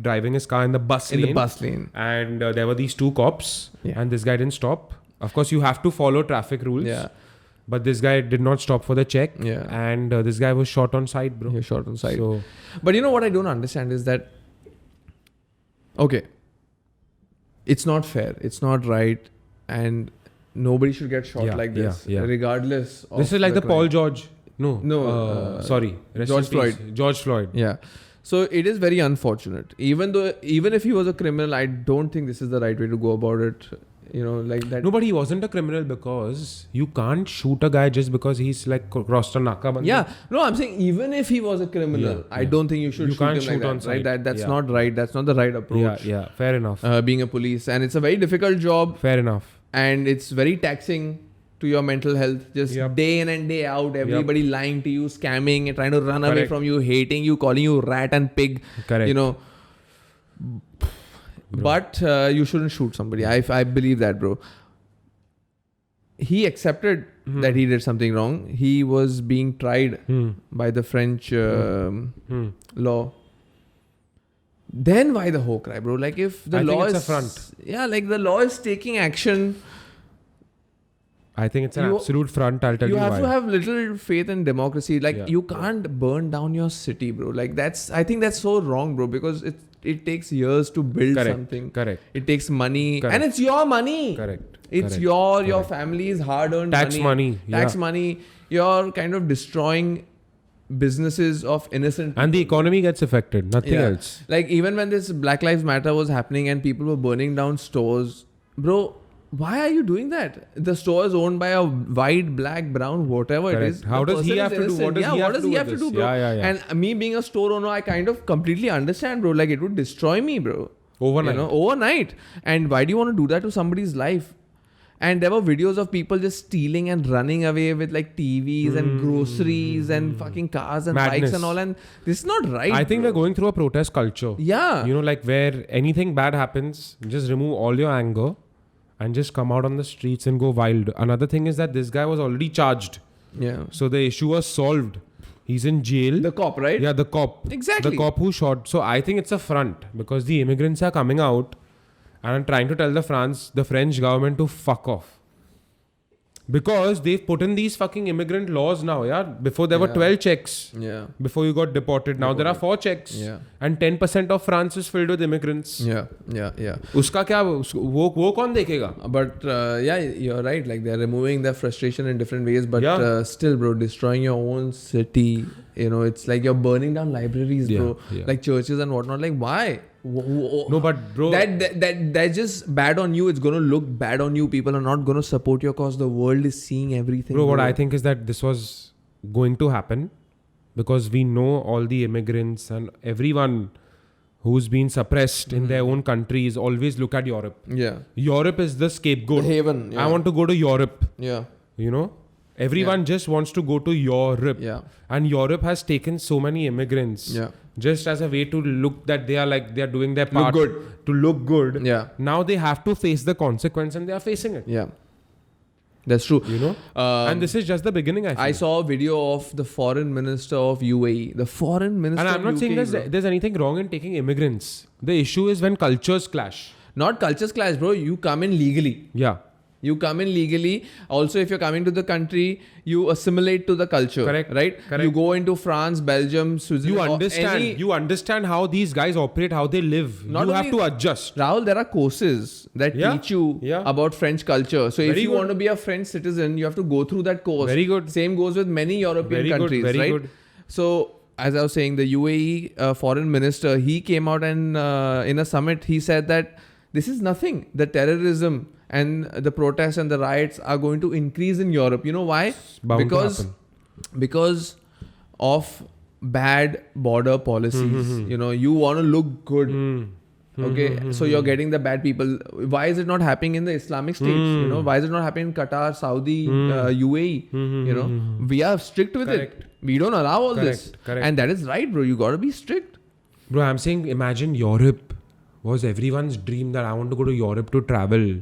driving his car in the bus In lane. the bus lane. And there were these two cops. Yeah. And this guy didn't stop. Of course, you have to follow traffic rules. Yeah. But this guy did not stop for the check. Yeah. And this guy was shot on sight, bro. You're shot on sight. So, But you know what I don't understand is that, okay, it's not fair. It's not right. And nobody should get shot Yeah, like this, yeah. regardless of this is like the crime. Paul George. No, sorry. Rest George in peace. Floyd. George Floyd. Yeah. So it is very unfortunate. Even if he was a criminal, I don't think this is the right way to go about it. You know, like that. No, but he wasn't a criminal because you can't shoot a guy just because he's like crossed a naka. Yeah, no, I'm saying even if he was a criminal, I don't think you should You shoot can't him like shoot on that. Right? sight. That's not right. That's not the right approach. Yeah, fair enough. Being a police, and it's a very difficult job, Fair enough. and it's very taxing to your mental health. Just day in and day out, everybody lying to you, scamming, and trying to run away from you, hating you, calling you rat and pig. Correct. You know. But you shouldn't shoot somebody. I believe that, bro. He accepted that he did something wrong. He was being tried by the French law. Then why the whole cry, bro? Like if the law think is it's a front. Yeah, like the law is taking action. I think it's an absolute front. I'll tell you why. You have to have little faith in democracy. Like you can't burn down your city, bro. Like I think that's so wrong, bro. Because it takes years to build something. Correct. It takes money, Correct. and it's your money. Correct. It's your family's hard-earned Tax money. Tax money. You're kind of destroying businesses of innocent people. And the economy gets affected. Nothing else. Like even when this Black Lives Matter was happening and people were burning down stores, bro, why are you doing that? The store is owned by a white, black, brown, whatever it is. How does he have to do? What does he have to do, bro? Yeah. And me being a store owner, I kind of completely understand, bro. Like it would destroy me, bro. Overnight. You know, overnight. And why do you want to do that to somebody's life? And there were videos of people just stealing and running away with like TVs and groceries and fucking cars and bikes and all. And this is not right. I think we're going through a protest culture. Yeah. You know, like where anything bad happens, just remove all your anger and just come out on the streets and go wild. Another thing is that this guy was already charged. Yeah. So the issue was solved. He's in jail. The cop, right? Yeah, the cop. Exactly. The cop who shot. So I think it's a front because the immigrants are coming out and trying to tell the French government to fuck off. Because they've put in these fucking immigrant laws now, yeah. Before there were 12 checks. Yeah. Before you got deported. Now there are 4 checks. Yeah. And 10% of France is filled with immigrants. Yeah. Uska kya? वो कौन देखेगा? But yeah, you're right. Like they're removing their frustration in different ways. But still, bro, destroying your own city. You know, it's like you're burning down libraries, bro. Yeah. Like churches and whatnot. Like why? No, but bro, that's just bad on you. It's gonna look bad on you. People are not gonna support your cause. The world is seeing everything. Bro, what I think is that this was going to happen because we know all the immigrants and everyone who's been suppressed in their own countries always look at Europe. Yeah. Europe is the scapegoat. The haven. Yeah. I want to go to Europe. Yeah. You know? Everyone just wants to go to Europe. Yeah. And Europe has taken so many immigrants. Yeah. Just as a way to look that they are doing their part. Look good. To look good. Yeah. Now they have to face the consequence and they are facing it. Yeah. That's true. You know? And this is just the beginning, I feel. I saw a video of the foreign minister of UAE. The foreign minister And I'm not saying there's anything wrong in taking immigrants. The issue is when cultures clash. Not cultures clash, bro. You come in legally. Yeah. You come in legally. Also, if you're coming to the country, you assimilate to the culture. Correct. Right? Correct. You go into France, Belgium, Switzerland. You understand how these guys operate, how they live. You have to adjust. Rahul, there are courses that teach you about French culture. So if you want to be a French citizen, you have to go through that course. Very good. Same goes with many European countries, Very right? good. So as I was saying, the UAE foreign minister, he came out and in a summit, he said that this is nothing. The terrorism and the protests and the riots are going to increase in Europe. You know why? Because of bad border policies. You know, you want to look good. Okay, so you're getting the bad people. Why is it not happening in the Islamic states? You know, why is it not happening in Qatar, Saudi, UAE? You know, we are strict with it. We don't allow all this. And that is right, bro. You got to be strict. Bro, I'm saying imagine Europe was everyone's dream that I want to go to Europe to travel.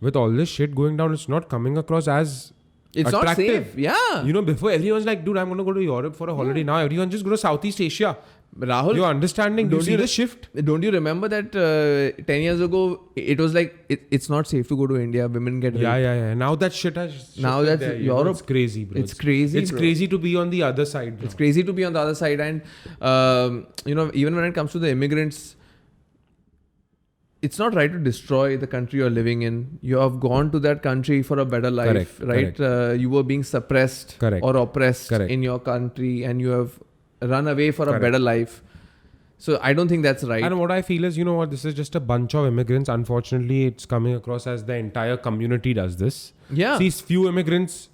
With all this shit going down, it's not coming across as attractive. Not safe. Yeah. You know, before everyone's like, dude, I'm going to go to Europe for a holiday. Now everyone just go to Southeast Asia. Rahul, you're understanding. Do you see the shift? Don't you remember that 10 years ago, it was like, it's not safe to go to India. Women get raped. Yeah. Now that shit has... Now that's there, Europe. It's crazy, bro. It's crazy, It's crazy to be on the other side, bro. It's crazy to be on the other side. And, you know, even when it comes to the immigrants, it's not right to destroy the country you're living in. You have gone to that country for a better life, right? You were being suppressed or oppressed in your country and you have run away for a better life. So I don't think that's right. And what I feel is, you know what, this is just a bunch of immigrants. Unfortunately, it's coming across as the entire community does this. Yeah. See, few immigrants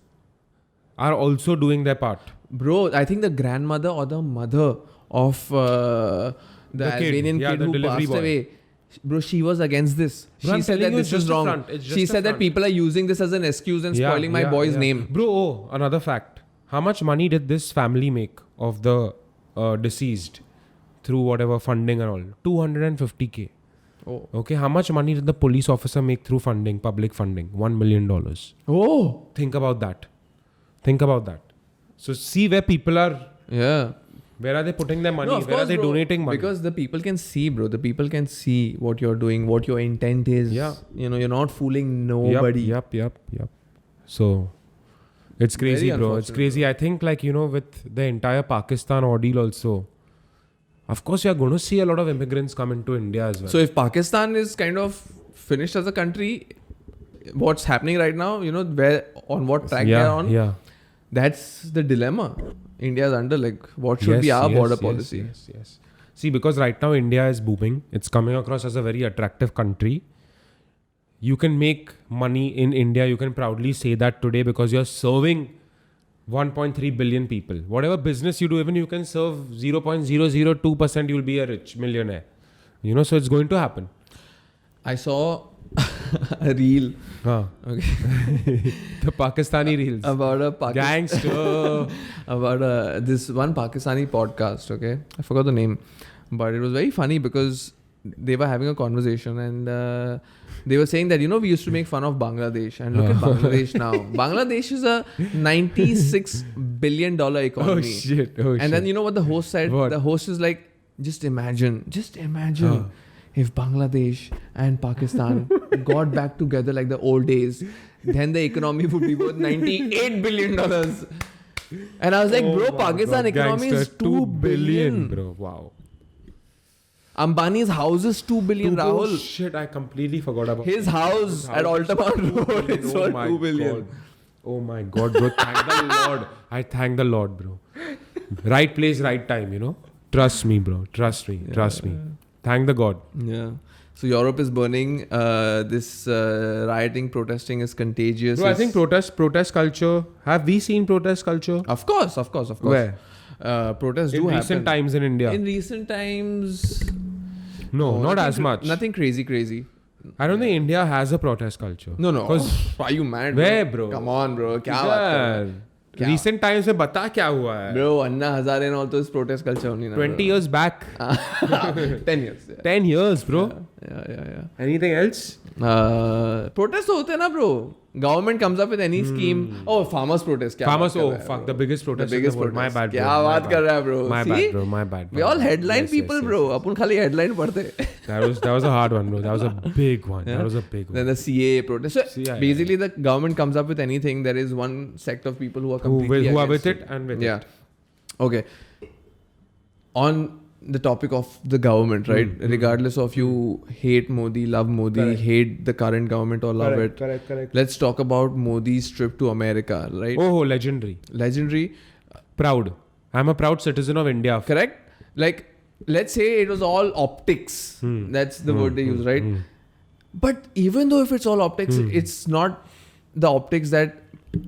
are also doing their part. Bro, I think the grandmother or the mother of the kid. Albanian Yeah, kid the who delivery passed boy. away, bro, she was against this. Bro, She I'm said telling that you, this it's just is a wrong. front. It's just She a said that front. people are using this as an excuse and spoiling my boy's name. Bro, another fact. How much money did this family make of the deceased through whatever funding and all? 250K. Oh. Okay, how much money did the police officer make through funding, public funding? $1 million. Oh. Think about that. Think about that. So see where people are. Yeah. Where are they putting their money? No, of Where are course, they bro. donating money? Because the people can see, bro. The people can see what you're doing, what your intent is. Yeah. You know, you're not fooling nobody. Yep. So it's crazy, Very bro. It's unfortunate, crazy. I think, like, you know, with the entire Pakistan ordeal also, of course, you're going to see a lot of immigrants come into India as well. So if Pakistan is kind of finished as a country, what's happening right now, you know, where on what track they're on, Yeah. that's the dilemma. India's under, like, what should be our border policy? Yes. See, because right now India is booming. It's coming across as a very attractive country. You can make money in India. You can proudly say that today because you're serving 1.3 billion people. Whatever business you do, even you can serve 0.002%, you'll be a rich millionaire. You know, so it's going to happen. I saw a reel Okay. The Pakistani reels. about a Gangster. about this one Pakistani podcast. Okay, I forgot the name, but it was very funny because they were having a conversation and they were saying that, you know, we used to make fun of Bangladesh, and look at Bangladesh now. Bangladesh is a $96 billion economy. Oh shit. And then you know what the host said? What? The host is like, just imagine if Bangladesh and Pakistan got back together like the old days, then the economy would be worth $98 billion. And I was like, bro, Pakistan economy is 2 billion. Bro. Wow. Ambani's house is 2 billion, Oh Rahul. shit, I completely forgot about His house at Altamont Road is worth 2 billion. God. Oh my god, bro. Thank the Lord. I thank the Lord, bro. Right place, right time, you know. Trust me, bro. Trust me. Thank the God. Yeah. So Europe is burning. This rioting, protesting is contagious. Bro, I think protest culture. Have we seen protest culture? Of course. Where? Protests In do recent happen. times in India. In recent times, No, not nothing as much. Nothing crazy. I don't think India has a protest culture. No. 'Cause Are you mad? where, bro? Come on, bro. क्या बात कर रहा है? क्या? Recent times में बता क्या हुआ है? Bro, Anna Hazare and all those protest culture only. 20 years back. 10 years. Yeah. 10 years, bro. Yeah. Anything else? Protests होते हैं ना, bro. Government comes up with any scheme. Oh, farmers protest. क्या Farmers, बात कर oh रहा है, fuck, bro? the biggest protest The biggest in the world. My protest. bad, bro. क्या My बात bad. कर रहा है, bro? My See? bad, bro. My bad. We all headline Yes, people, yes, bro. yes. अपन खाली headline पढ़ते. That was a hard one, bro. That was a big one. Yeah. That was a big one. Then the CAA protest. So CAA, basically, the government comes up with anything. There is one sect of people who are completely Who are against with it and with yeah. it. Okay. On the topic of the government, right? Regardless of you hate Modi, love Modi, Correct. hate the current government or love it. Correct. Let's talk about Modi's trip to America, right? Oh, legendary. Legendary. Proud. I'm a proud citizen of India. Correct? Like, let's say it was all optics. That's the word they use, right? But even though if it's all optics, it's not the optics that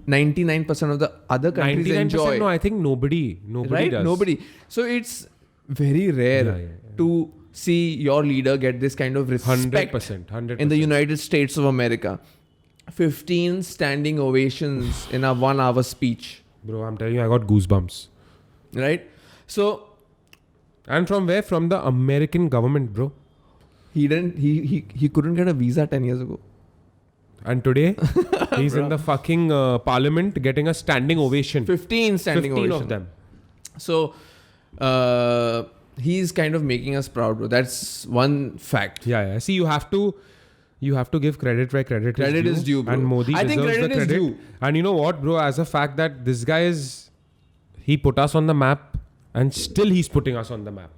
99% of the other countries 99% enjoy. no, I think nobody Right? does. Nobody. So it's very rare Yeah. to see your leader get this kind of respect 100%. in the United States of America. 15 standing ovations in a 1 hour speech. Bro, I'm telling you, I got goosebumps. Right? So And from where? From the American government, bro. he couldn't get a visa 10 years ago. And today, he's in the fucking parliament getting a standing ovation. 15 standing 15 ovations. of them. So he's kind of making us proud, bro. That's one fact. Yeah. See, you have to give credit where credit is due, bro. And Modi I think deserves credit the is credit. due. And you know what, bro? As a fact that this guy he put us on the map, and still he's putting us on the map.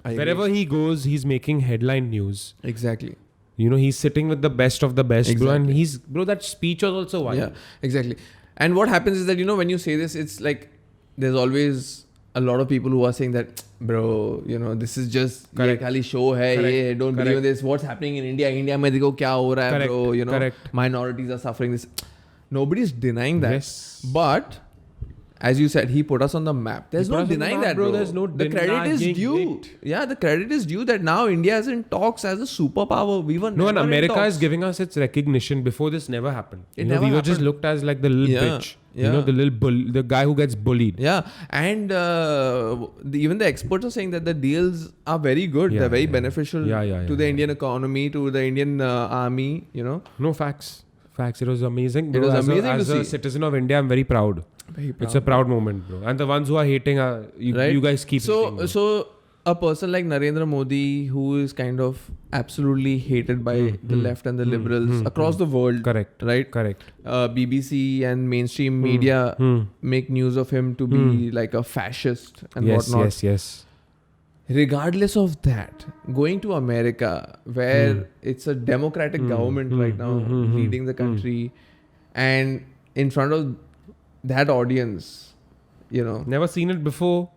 I Wherever agree. he goes, he's making headline news. Exactly. You know, he's sitting with the best of the best, bro. And Exactly. that speech was also wild. Yeah, exactly. And what happens is that, you know, when you say this, it's like there's always a lot of people who are saying that, bro, this is just ये खाली show है, ये don't believe in this. What's happening in India? India में देखो क्या हो रहा है, bro. Minorities are suffering this. Nobody's denying that. Yes. But as you said, he put us on the map. There's no denying that, bro. There's no the credit is due. It. Yeah, the credit is due that now India is in talks as a superpower. We were no, never and America in is giving us its recognition. Before this never happened. It never we were happened. just looked as like the little bitch. Yeah. The little the guy who gets bullied. Yeah, and even the experts are saying that the deals are very good. They're very beneficial to the Indian economy, to the Indian army. No, facts. It was amazing. Bro. It was amazing as a citizen of India, I'm very proud. It's a proud moment, bro. And the ones who are hating, you guys keep hating. So a person like Narendra Modi, who is kind of absolutely hated by the left and the liberals across the world. Correct. Right? Correct. BBC and mainstream media make news of him to be like a fascist and whatnot. Yes. Regardless of that, going to America, where it's a democratic government right now leading the country, and in front of that audience, Never seen it before.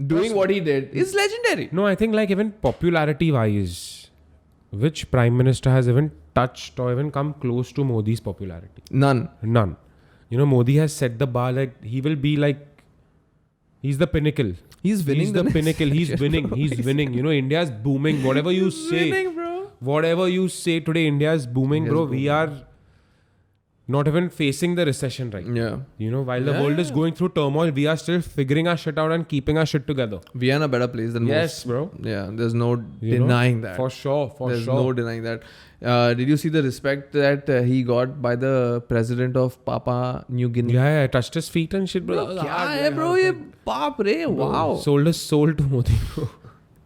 doing what he did is legendary. No, I think like even popularity wise, which prime minister has even touched or even come close to Modi's popularity? None. Modi has set the bar, like he will be like, he's the pinnacle. He's winning. He's the pinnacle. He's winning. He's winning. India's booming. Whatever you say. Winning, bro. Whatever you say today, India's booming, bro. We are not even facing the recession right now. Yeah. While the world is going through turmoil, we are still figuring our shit out and keeping our shit together. We are in a better place than most. Yes, bro. Yeah, there's no denying that. For sure. There's no denying that. Did you see the respect that he got by the president of Papua New Guinea? Yeah, I touched his feet and shit, bro. क्या है bro ये बाप रे wow. Sold his soul to Modi, bro.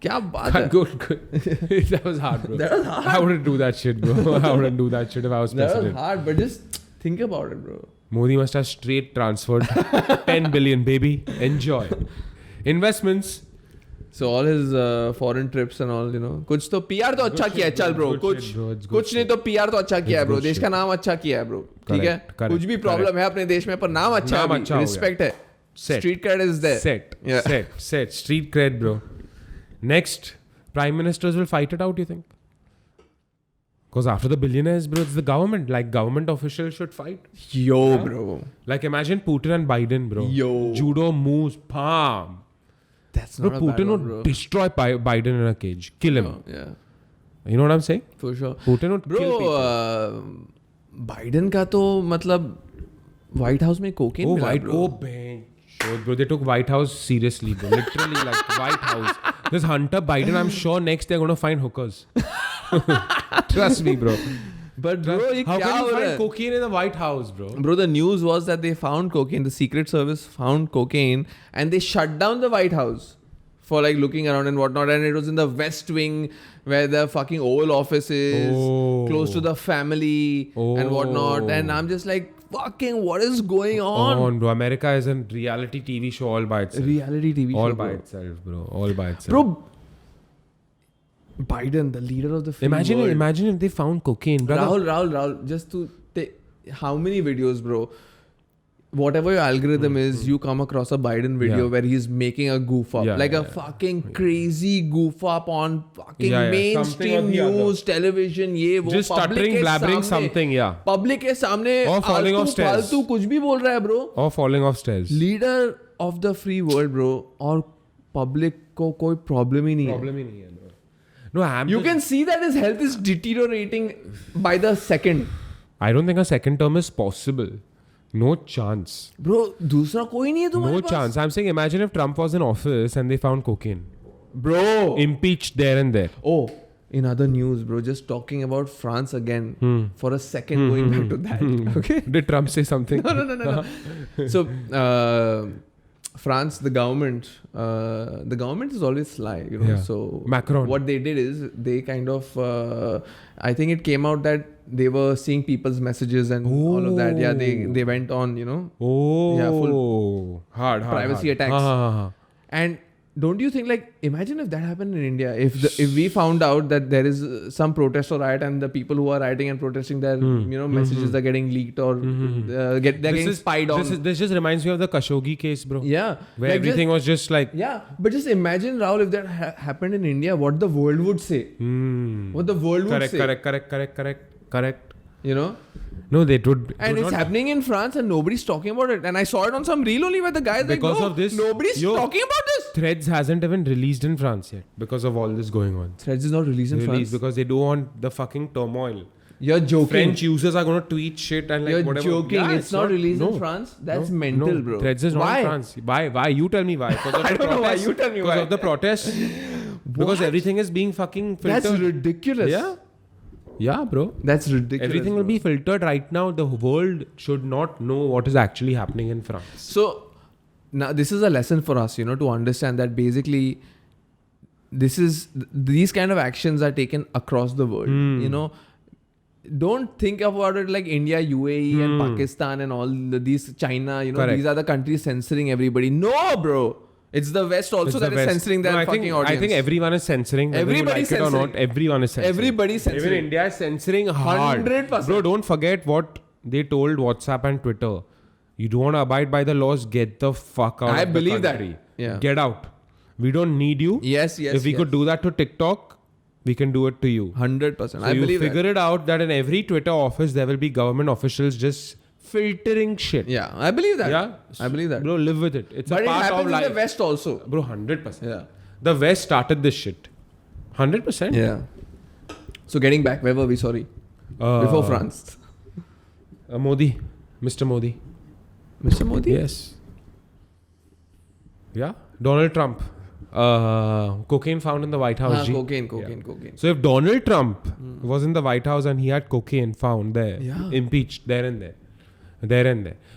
क्या बात है? Good. That was hard, bro. That was hard. I wouldn't do that shit, bro. I wouldn't do that shit if I was president. That was hard, but just think about it, bro. Modi must have straight transferred 10 billion, baby. Enjoy. Investments. So all his foreign trips and all, कुछ तो PR तो अच्छा किया है, चल bro. कुछ नहीं तो PR तो अच्छा किया है, bro. देश का नाम अच्छा किया है, bro. ठीक है? कुछ भी प्रॉब्लम है अपने देश में, पर नाम अच्छा है, रिस्पेक्ट है. Street cred is there. Set. Street cred, bro. Next, prime ministers will fight it out, you think? Because after the billionaires, bro, it's the government. Like, government officials should fight. Yo, bro. Like, imagine Putin and Biden, bro. Yo. Judo moves, palm. That's not Putin a bad one, would bro. destroy Biden in a cage. Kill him. Oh, yeah. You know what I'm saying? For sure. Putin would kill people. Biden का तो मतलब White House में cocaine मिला, bro. Bro, they took White House seriously, bro. Literally, like White House. This Hunter Biden, I'm sure next they're going to find hookers. Trust me, bro. But bro, how can you find cocaine in the White House, bro? Bro, the news was that they found cocaine. The Secret Service found cocaine and they shut down the White House for like looking around and whatnot. And it was in the West Wing where the fucking Oval Office is, close to the family and whatnot. And I'm just like, fucking, what is going on? Bro, America is a reality TV show all by itself. Reality TV all show, by bro. itself, bro. All by itself. Bro, Biden, the leader of the free world. Imagine if they found cocaine, brother. Rahul, just to take how many videos, bro? Whatever your algorithm is, you come across a Biden video where he's making a goof up. A fucking crazy goof up on fucking mainstream news, television, just stuttering, blabbering something, Public के सामने or falling off stairs. फालतू कुछ भी बोल रहा है, bro. Or falling off stairs. Leader of the free world, bro. और public को कोई problem ही नहीं है. No, you can see that his health is deteriorating by the second. I don't think a second term is possible. No chance. Bro, दूसरा कोई नहीं है तुम्हारे पास. No chance. I'm saying imagine if Trump was in office and they found cocaine. Bro. Impeached there and there. Oh, in other news, bro, just talking about France again for a second, going back to that. Okay. Did Trump say something? No. So, France, the government is always sly, So Macron. What they did is they kind of, I think it came out that they were seeing people's messages and all of that. Yeah, they went on, Oh. Yeah, full hard privacy attacks. Ha. And don't you think, like, imagine if that happened in India, if we found out that there is some protest or riot and the people who are rioting and protesting, their messages are getting leaked or they're getting spied on. This just reminds me of the Khashoggi case, bro. Yeah, Where like everything was just like... Yeah, but just imagine, Rahul, if that happened in India, what the world would say. What the world would say. Correct. You know? No, they would... And it's happening in France and nobody's talking about it. And I saw it on some reel only where the guy's like, Because no, of this, nobody's talking about this. Threads hasn't even released in France yet because of all this going on. Threads is not released in France. Because they don't want the fucking turmoil. You're joking. French users are going to tweet shit and like You're whatever. joking. Yeah, it's not released in France. That's mental, bro. Threads is not in France. Why? You tell me why. Because of I the don't know why. protests. You tell me why. Because of the protests. Because everything is being fucking filtered. That's ridiculous. Yeah, bro. That's ridiculous. Everything will be filtered right now. The world should not know what is actually happening in France. So now this is a lesson for us, to understand that basically these kind of actions are taken across the world. Don't think about it like India, UAE and Pakistan and all these China, these are the countries censoring everybody. No, bro. It's the West also that is censoring their fucking audience. I think everyone is censoring. Everybody's censoring. It or not, everyone is censoring. Everybody's censoring. Even India is censoring hard. 100%. Bro, don't forget what they told WhatsApp and Twitter. You don't want to abide by the laws, get the fuck out I of believe the country. that. Yeah. Get out. We don't need you. Yes. If we could do that to TikTok, we can do it to you. 100%. So I believe figure it out that in every Twitter office, there will be government officials just filtering shit. Yeah, I believe that. Yeah, I believe that. Bro, live with it. It's But a it part happens of life. in the West also. Bro, 100%. Yeah. The West started this shit. 100%. Yeah. So getting back, where were we? Sorry. Before France. Modi. Mr. Modi. Mr. Modi? Yes. Yeah. Donald Trump. Cocaine found in the White House. Cocaine. So if Donald Trump was in the White House and he had cocaine found there, impeached there and there.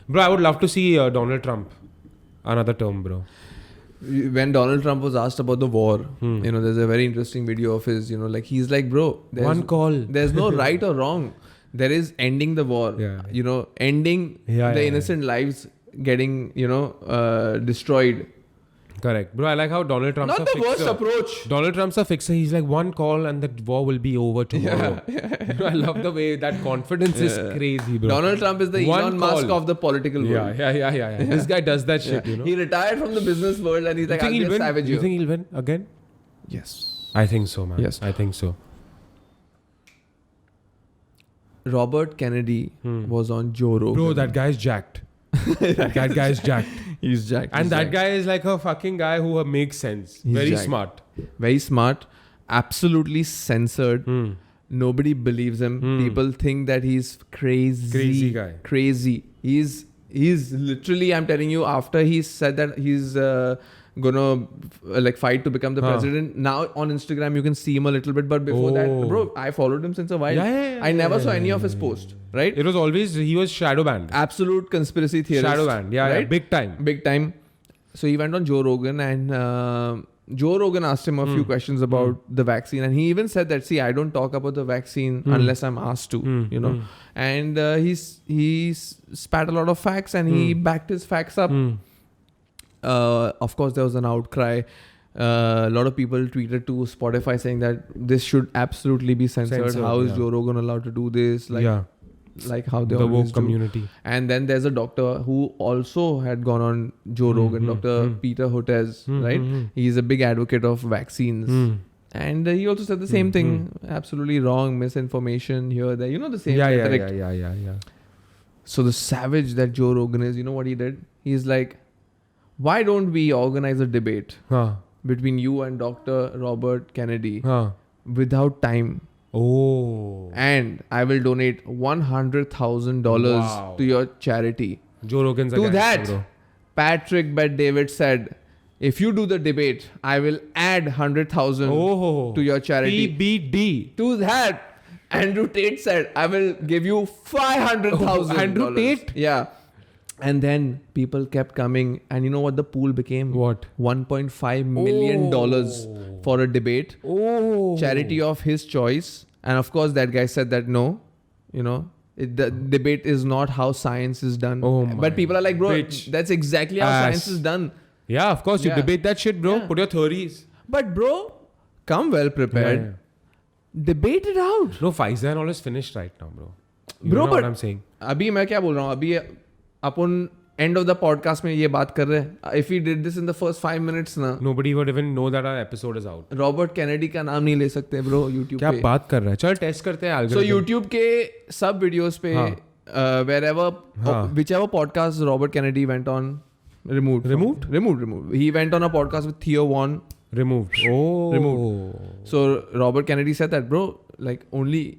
Bro, I would love to see Donald Trump another term, bro. When Donald Trump was asked about the war, there's a very interesting video of his, like he's like, bro, one call. There's no right or wrong. There is ending the war. Yeah. Ending the innocent lives getting, destroyed. Correct. Bro, I like how Donald Trump's Not the worst approach. Donald Trump's a fixer. He's like, one call and the war will be over tomorrow. Bro, I love the way that confidence is crazy, bro. Donald Trump is the Elon Musk of the political world. Yeah. This guy does that shit, He retired from the business world and he's like, I'll be a savage. You think he'll win again? Yes. I think so, man. Yes. I think so. Robert Kennedy was on Joe Rogan. Bro, that guy's jacked. That guy's jacked. He's jacked. And that guy is like a fucking guy who makes sense. He's Very jacked. smart. Very smart. Absolutely censored. Nobody believes him. People think that he's crazy. Crazy guy. Crazy. He's literally, I'm telling you, after he said that he's gonna fight to become the president. Now on Instagram you can see him a little bit, but before that, bro, I followed him since a while. I never saw any of his posts. Right? It was always he was shadow banned. Absolute conspiracy theorist. Shadow banned. Yeah, right? yeah, big time. So he went on Joe Rogan and Joe Rogan asked him a few questions about the vaccine, and he even said that, see, I don't talk about the vaccine unless I'm asked to, And he spat a lot of facts and he backed his facts up. Of course, there was an outcry. A lot of people tweeted to Spotify saying that this should absolutely be censored. How is Joe Rogan allowed to do this? Like how they the always woke community. And then there's a doctor who also had gone on Joe Rogan, Dr. Peter Hotez, right? He's a big advocate of vaccines. And he also said the same thing. Absolutely wrong, misinformation here, there. The same rhetoric. Yeah. So the savage that Joe Rogan is, you know what he did? He's like, why don't we organize a debate between you and Dr. Robert Kennedy without time? Oh. And I will donate $100,000 to your charity. Joe Rogan's to that, Patrick Bet-David said, if you do the debate, I will add 100,000 to your charity. PBD. To that, Andrew Tate said, I will give you $500,000. Andrew Tate? Yeah. And then people kept coming, and you know what the pool became? What? $1.5 million for a debate. Charity of his choice. And of course, that guy said that no, the debate is not how science is done. But people are like, bro, that's exactly how science is done. Yeah, of course. You Yeah. debate that shit, bro. Yeah. Put your theories. But bro, come well prepared. Debate it out. No, Pfizer and all is finished right now, bro. You Bro, know but what I'm saying? अभी मैं क्या बोल रहा हूँ अभी अपन end of the podcast में ये बात कर रहे हैं. If we did this in the first 5 minutes ना, Nobody would even know that our episode is out. Robert Kennedy का नाम नहीं ले सकते bro YouTube क्या पे. बात कर रहा है? चल टेस्ट करते हैं So algorithm. YouTube के सब videos पे हाँ. wherever हाँ. whichever podcast Robert Kennedy went on removed. He went on a podcast with Theo Von. Removed. Oh. Removed. So Robert Kennedy said that, bro, like only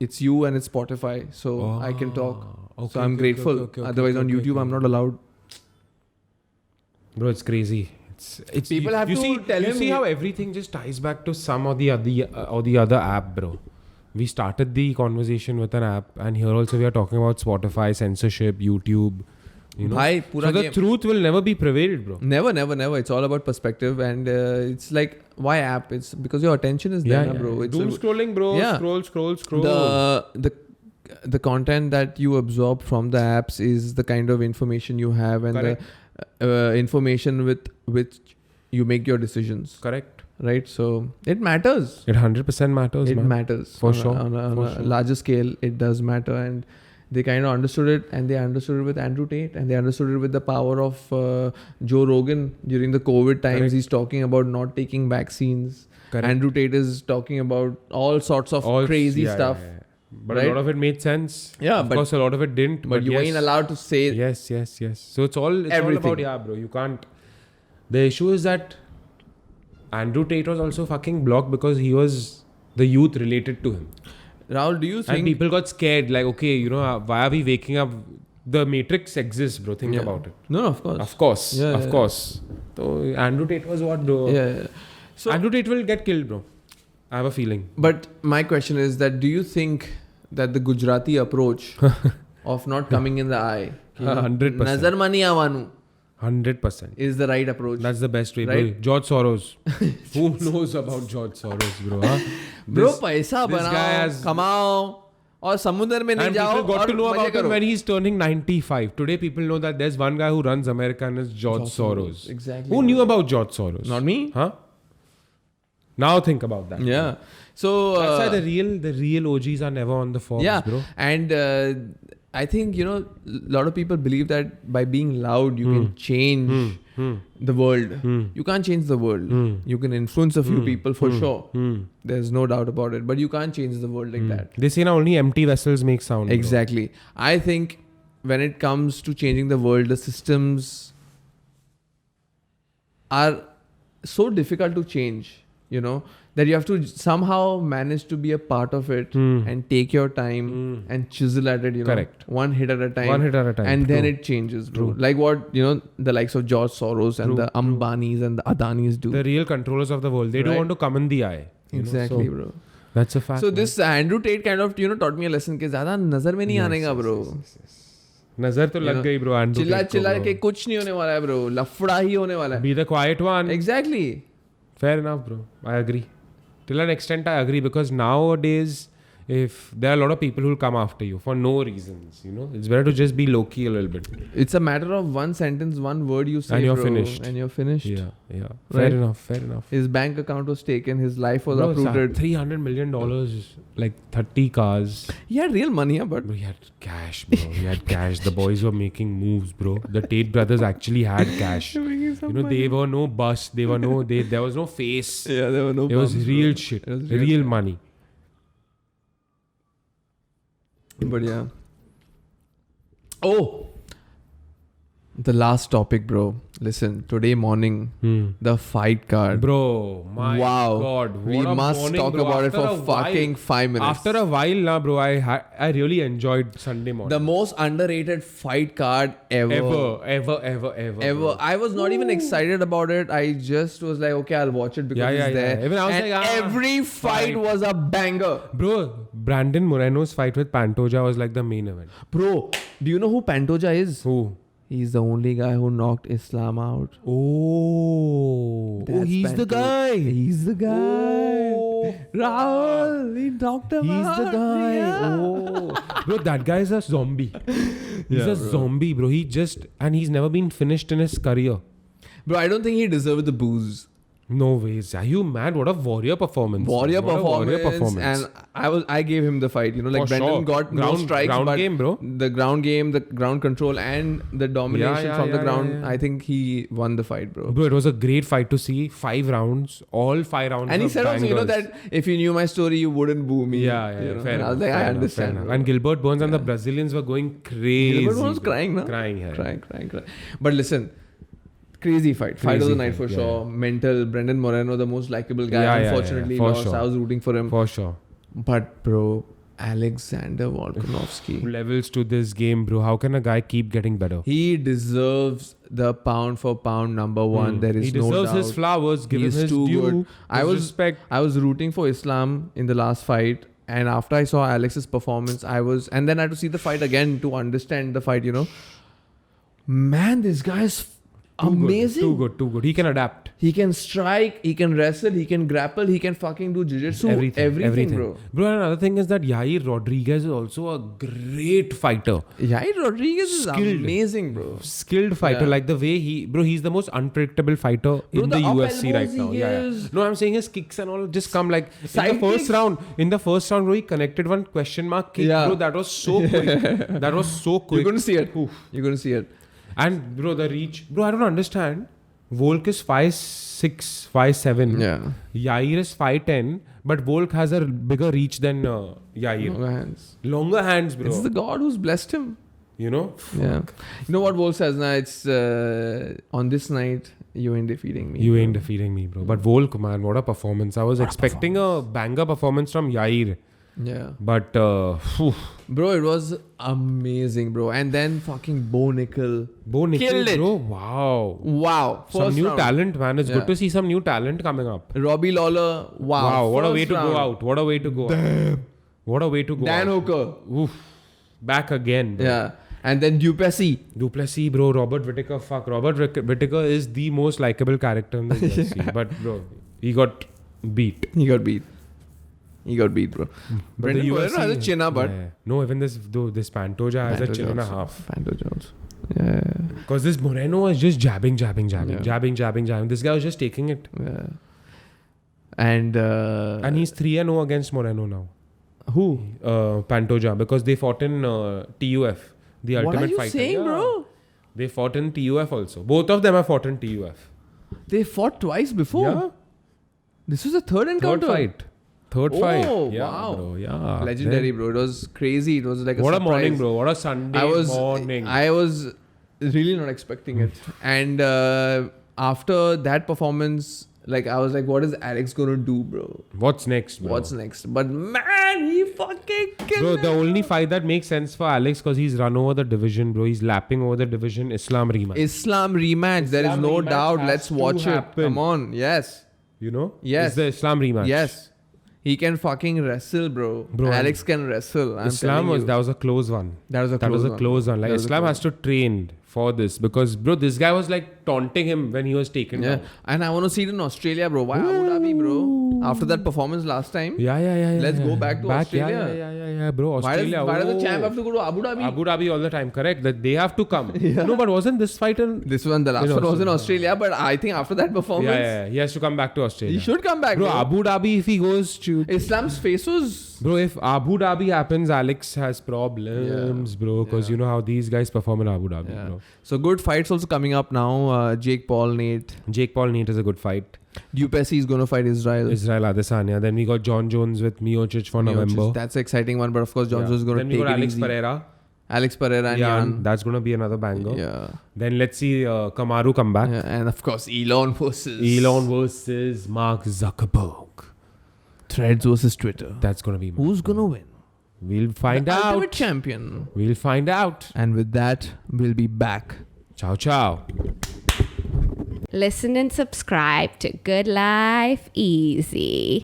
it's you and it's Spotify, so I can talk. Okay, So I'm grateful. Otherwise on YouTube I'm not allowed. Bro, it's crazy. It's People have you to see, tell you him see how everything just ties back to some or the other app, bro. We started the conversation with an app, and here also we are talking about Spotify, censorship, YouTube. You know, Bhai, pura so the game. truth will never be prevailed, bro. Never. It's all about perspective, and it's like why app? It's because your attention is there, bro. It's Doom scrolling, bro. Yeah. Scroll. The content that you absorb from the apps is the kind of information you have, and Correct. the information with which you make your decisions. Correct. Right, so it matters. It 100% matters, It man. matters For on sure. On For a sure. larger scale, it does matter, and they kind of understood it, and they understood it with Andrew Tate, and they understood it with the power of Joe Rogan during the COVID times. Correct. He's talking about not taking vaccines. Correct. Andrew Tate is talking about all sorts of crazy stuff. Yeah. But Right? a lot of it made sense. Yeah, of but- course, a lot of it didn't. But you yes. ain't allowed to say. Yes. So it's all Everything. about bro. You can't. The issue is that Andrew Tate was also fucking blocked because he was the youth related to him, Rahul, do you and think? people got scared. Like, okay, you know, why are we waking up? The Matrix exists, bro. Think Yeah. about it. No, of course. Of course, Yeah, of yeah. course. So Andrew Tate was what, bro? Yeah. So, Andrew Tate will get killed, bro. I have a feeling. but my question is that do you think that the Gujarati approach of not coming in the eye, 100%. nazar mani avanu, 100%. is the right approach? That's the best way, Right? bro. George Soros. Who knows about George Soros, bro? Huh? Bro, This- पैसा this guy बनाओ, has- कमाओ और समुद्र में नहीं And जाओ people got और to know मजे about him करो. when he's turning 95. Today, people know that there's one guy who runs America and it's George Soros. Exactly. Who knew about George Soros? Not me. Huh? Now think about that. Yeah. So That's why the real OGs are never on the Forbes, yeah, bro. and I think a lot of people believe that by being loud you can change the world. You can't change the world. You can influence a few people for sure. There's no doubt about it. But you can't change the world like that. They say now only empty vessels make sound. bro. Exactly. I think when it comes to changing the world, the systems are so difficult to change, that you have to somehow manage to be a part of it and take your time and chisel at it, Correct. one hit at a time. One hit at a time. And then True. it changes, bro. True. Like what, the likes of George Soros and True, the Ambanis and the Adanis do. The real controllers of the world. They don't Right. want to come in the eye. Exactly, So bro. That's a fact. So man. this Andrew Tate kind of, taught me a lesson कि ज़्यादा नजर में नहीं आने का, bro. नजर तो लग गई, bro. Andrew चिल्ला Tate को, चिल्ला bro. के कुछ नहीं होने वाला है, bro. लफड़ा ही होने वाला है. Be the quiet one. Exactly. Fair enough, bro. I agree. Till an extent, I agree because nowadays, if there are a lot of people who will come after you for no reasons, it's better to just be low key a little bit. It's a matter of one sentence, one word you say, And you're bro, finished. And you're finished. Yeah. Right. Fair enough. His bank account was taken. His life was Bro, uprooted. $300 million, like 30 cars. He had real money, but Bro, he had cash, bro. He had cash. The boys were making moves, bro. The Tate brothers actually had cash. They were no bust. There was no face. yeah, there were no. It was bumps, real bro. shit. It was Real money. But yeah. Oh, the last topic, bro. Listen, today morning, the fight card. Bro, my Wow. God. We what a must morning, talk bro. about it After for a while- fucking 5 minutes. After a while, bro, I really enjoyed Sunday morning. The most underrated fight card ever. Ever. I was not even excited about it. I just was like, okay, I'll watch it because Yeah, it's yeah, there. yeah. Even I was and like, every fight fight. was a banger. Bro, Brandon Moreno's fight with Pantoja was like the main event. Bro, do you know who Pantoja is? Who? He's the only guy who knocked Islam out. Oh, That's he's the Pantoja. guy. He's the guy. Oh, Rahul, he knocked him he's out. the guy. Yeah. Oh, bro, that guy is a zombie. He's Yeah, a bro. zombie, bro. And he's never been finished in his career. Bro, I don't think he deserved the booze. No ways. Are you mad? What a warrior performance. Warrior What a performance. And I gave him the fight. You know, like For Brendan sure. got no Ground- strikes, ground but game, bro. the ground game, the ground control, and the domination from the ground. I think he won the fight, bro. Bro, it was a great fight to see. 5 rounds. All 5 rounds. And he were said also, you know, bangers. that if you knew my story, you wouldn't boo me. Yeah, you know? fair And I was enough, like, fair I enough, fair understand. enough. bro. And Gilbert Burns and the Brazilians were going crazy. Gilbert was bro. crying, no? Crying. Crying. But listen, crazy fight. Fight of Crazy the night fight, for yeah. sure. Mental. Brendan Moreno, the most likable guy. Yeah, Unfortunately, for lost. sure. I was rooting for him. For sure. But bro, Alexander Volkanovski. Levels to this game, bro. How can a guy keep getting better? He deserves the pound for pound number one. There is He no deserves doubt. his flowers. Give him He's his too due. good. I his was respect. I was rooting for Islam in the last fight, and after I saw Alex's performance, and then I had to see the fight again to understand the fight. You know, man, this guy is amazing. Too good. He can adapt. He can strike, he can wrestle, he can grapple, he can fucking do jiu-jitsu. Everything, bro. Bro, and another thing is that Yair Rodriguez is also a great fighter. Yair Rodriguez is Skilled. amazing, bro. Skilled fighter. Yeah. Like the way he's the most unpredictable fighter in the the up UFC right elbows now. he gives. No, I'm saying his kicks and all just come like in Side the first kicks. round. In the first round, bro, he connected one question mark kick. Yeah. Bro, that was so quick. That was so quick. You're going to see it. You're going to see it. And bro, the reach. Bro, I don't understand. Volk is 5'6", 5'7". Yeah. Yair is 5'10", but Volk has a bigger reach than Yair. Longer hands. Longer hands, bro. It's the God who's blessed him. You know? Yeah. You know what Wolf says now? It's on this night, you ain't defeating me. You ain't defeating me, bro. But Volk, man, what a performance. I was expecting a banger performance from Yair. Yeah. But, Bro, it was amazing, bro. And then fucking Bo Nickel. Bo Nickel, Killed it. bro, wow. Wow. Some First new round. talent, man. It's Yeah. good to see some new talent coming up. Robbie Lawler. Wow. Wow, what a First way to round. go out. What a way to go out. What a way to go Dan out. Hooker. Oof. Back again, bro. Yeah. And then Duplessis. Duplessis, bro. Robert Whittaker. Fuck. Robert Whittaker is the most likable character in the UFC. But, bro, he got beat. He got beat, bro. But Brendan the Moreno has a chin up, but... Yeah. No, even this Pantoja has a chin and a half. Pantoja also. Yeah. Because this Moreno was just jabbing. Yeah. This guy was just taking it. Yeah. And he's 3-0 against Moreno now. who? Pantoja. Because they fought in TUF. The What Ultimate are you Fighter. saying, Yeah. bro? They fought in TUF also. Both of them have fought in TUF. They fought twice before. Yeah. This was the third encounter. Third Oh, fight. Yeah, wow. bro. Yeah. Legendary, bro. It was crazy. It was like a What a surprise. morning, bro. What a Sunday morning. I was really not expecting it. And after that performance, like I was like, what is Alex gonna do, bro? What's next, bro? What's next? But man, he fucking killed Bro, it. the only fight that makes sense for Alex because he's run over the division, bro. He's lapping over the division. Islam rematch. Islam rematch. There is Islam no rematch doubt. has Let's to watch it. happen. Come on. Yes. You know? Yes. It's the Islam rematch. Yes. He can fucking wrestle, bro. Bro, Alex can wrestle. I'm Islam telling you. that was a close one. That was a That close was a one. close one. Like That was a Islam close has to train for this because, bro, this guy was like taunting him when he was taken Yeah, down. and I want to see it in Australia, bro. Why Abu Dhabi, bro? After that performance last time, Yeah. Let's go back to Australia. Yeah, bro. Australia. why does the champ have to go to Abu Dhabi? Abu Dhabi all the time, correct? That they have to come. No, but wasn't this fight in... This one, the last one was in Australia, but I think after that performance, Yeah. He has to come back to Australia. he should come back, Bro, bro. Abu Dhabi, if he goes to... Islam's face was... Bro, if Abu Dhabi happens, Alex has problems, bro. Because you know how these guys perform in Abu Dhabi, bro. So good fights also coming up now. Jake Paul, Nate. Jake Paul Nate is a good fight. Duplessis is going to fight Israel. Israel Adesanya. Then we got John Jones with Miocic for November. That's an exciting one, but of course, John Jones is going to Then take we got it Alex easy. Pereira. Alex Pereira and Jan. That's going to be another banger. Yeah. Then let's see Kamaru come back. Yeah. And of course, Elon versus Mark Zuckerberg. Threads versus Twitter. That's going to be... Who's going to win? We'll find The out. ultimate champion. We'll find out. And with that, we'll be back. Ciao, ciao. Listen and subscribe to Good Life Easy.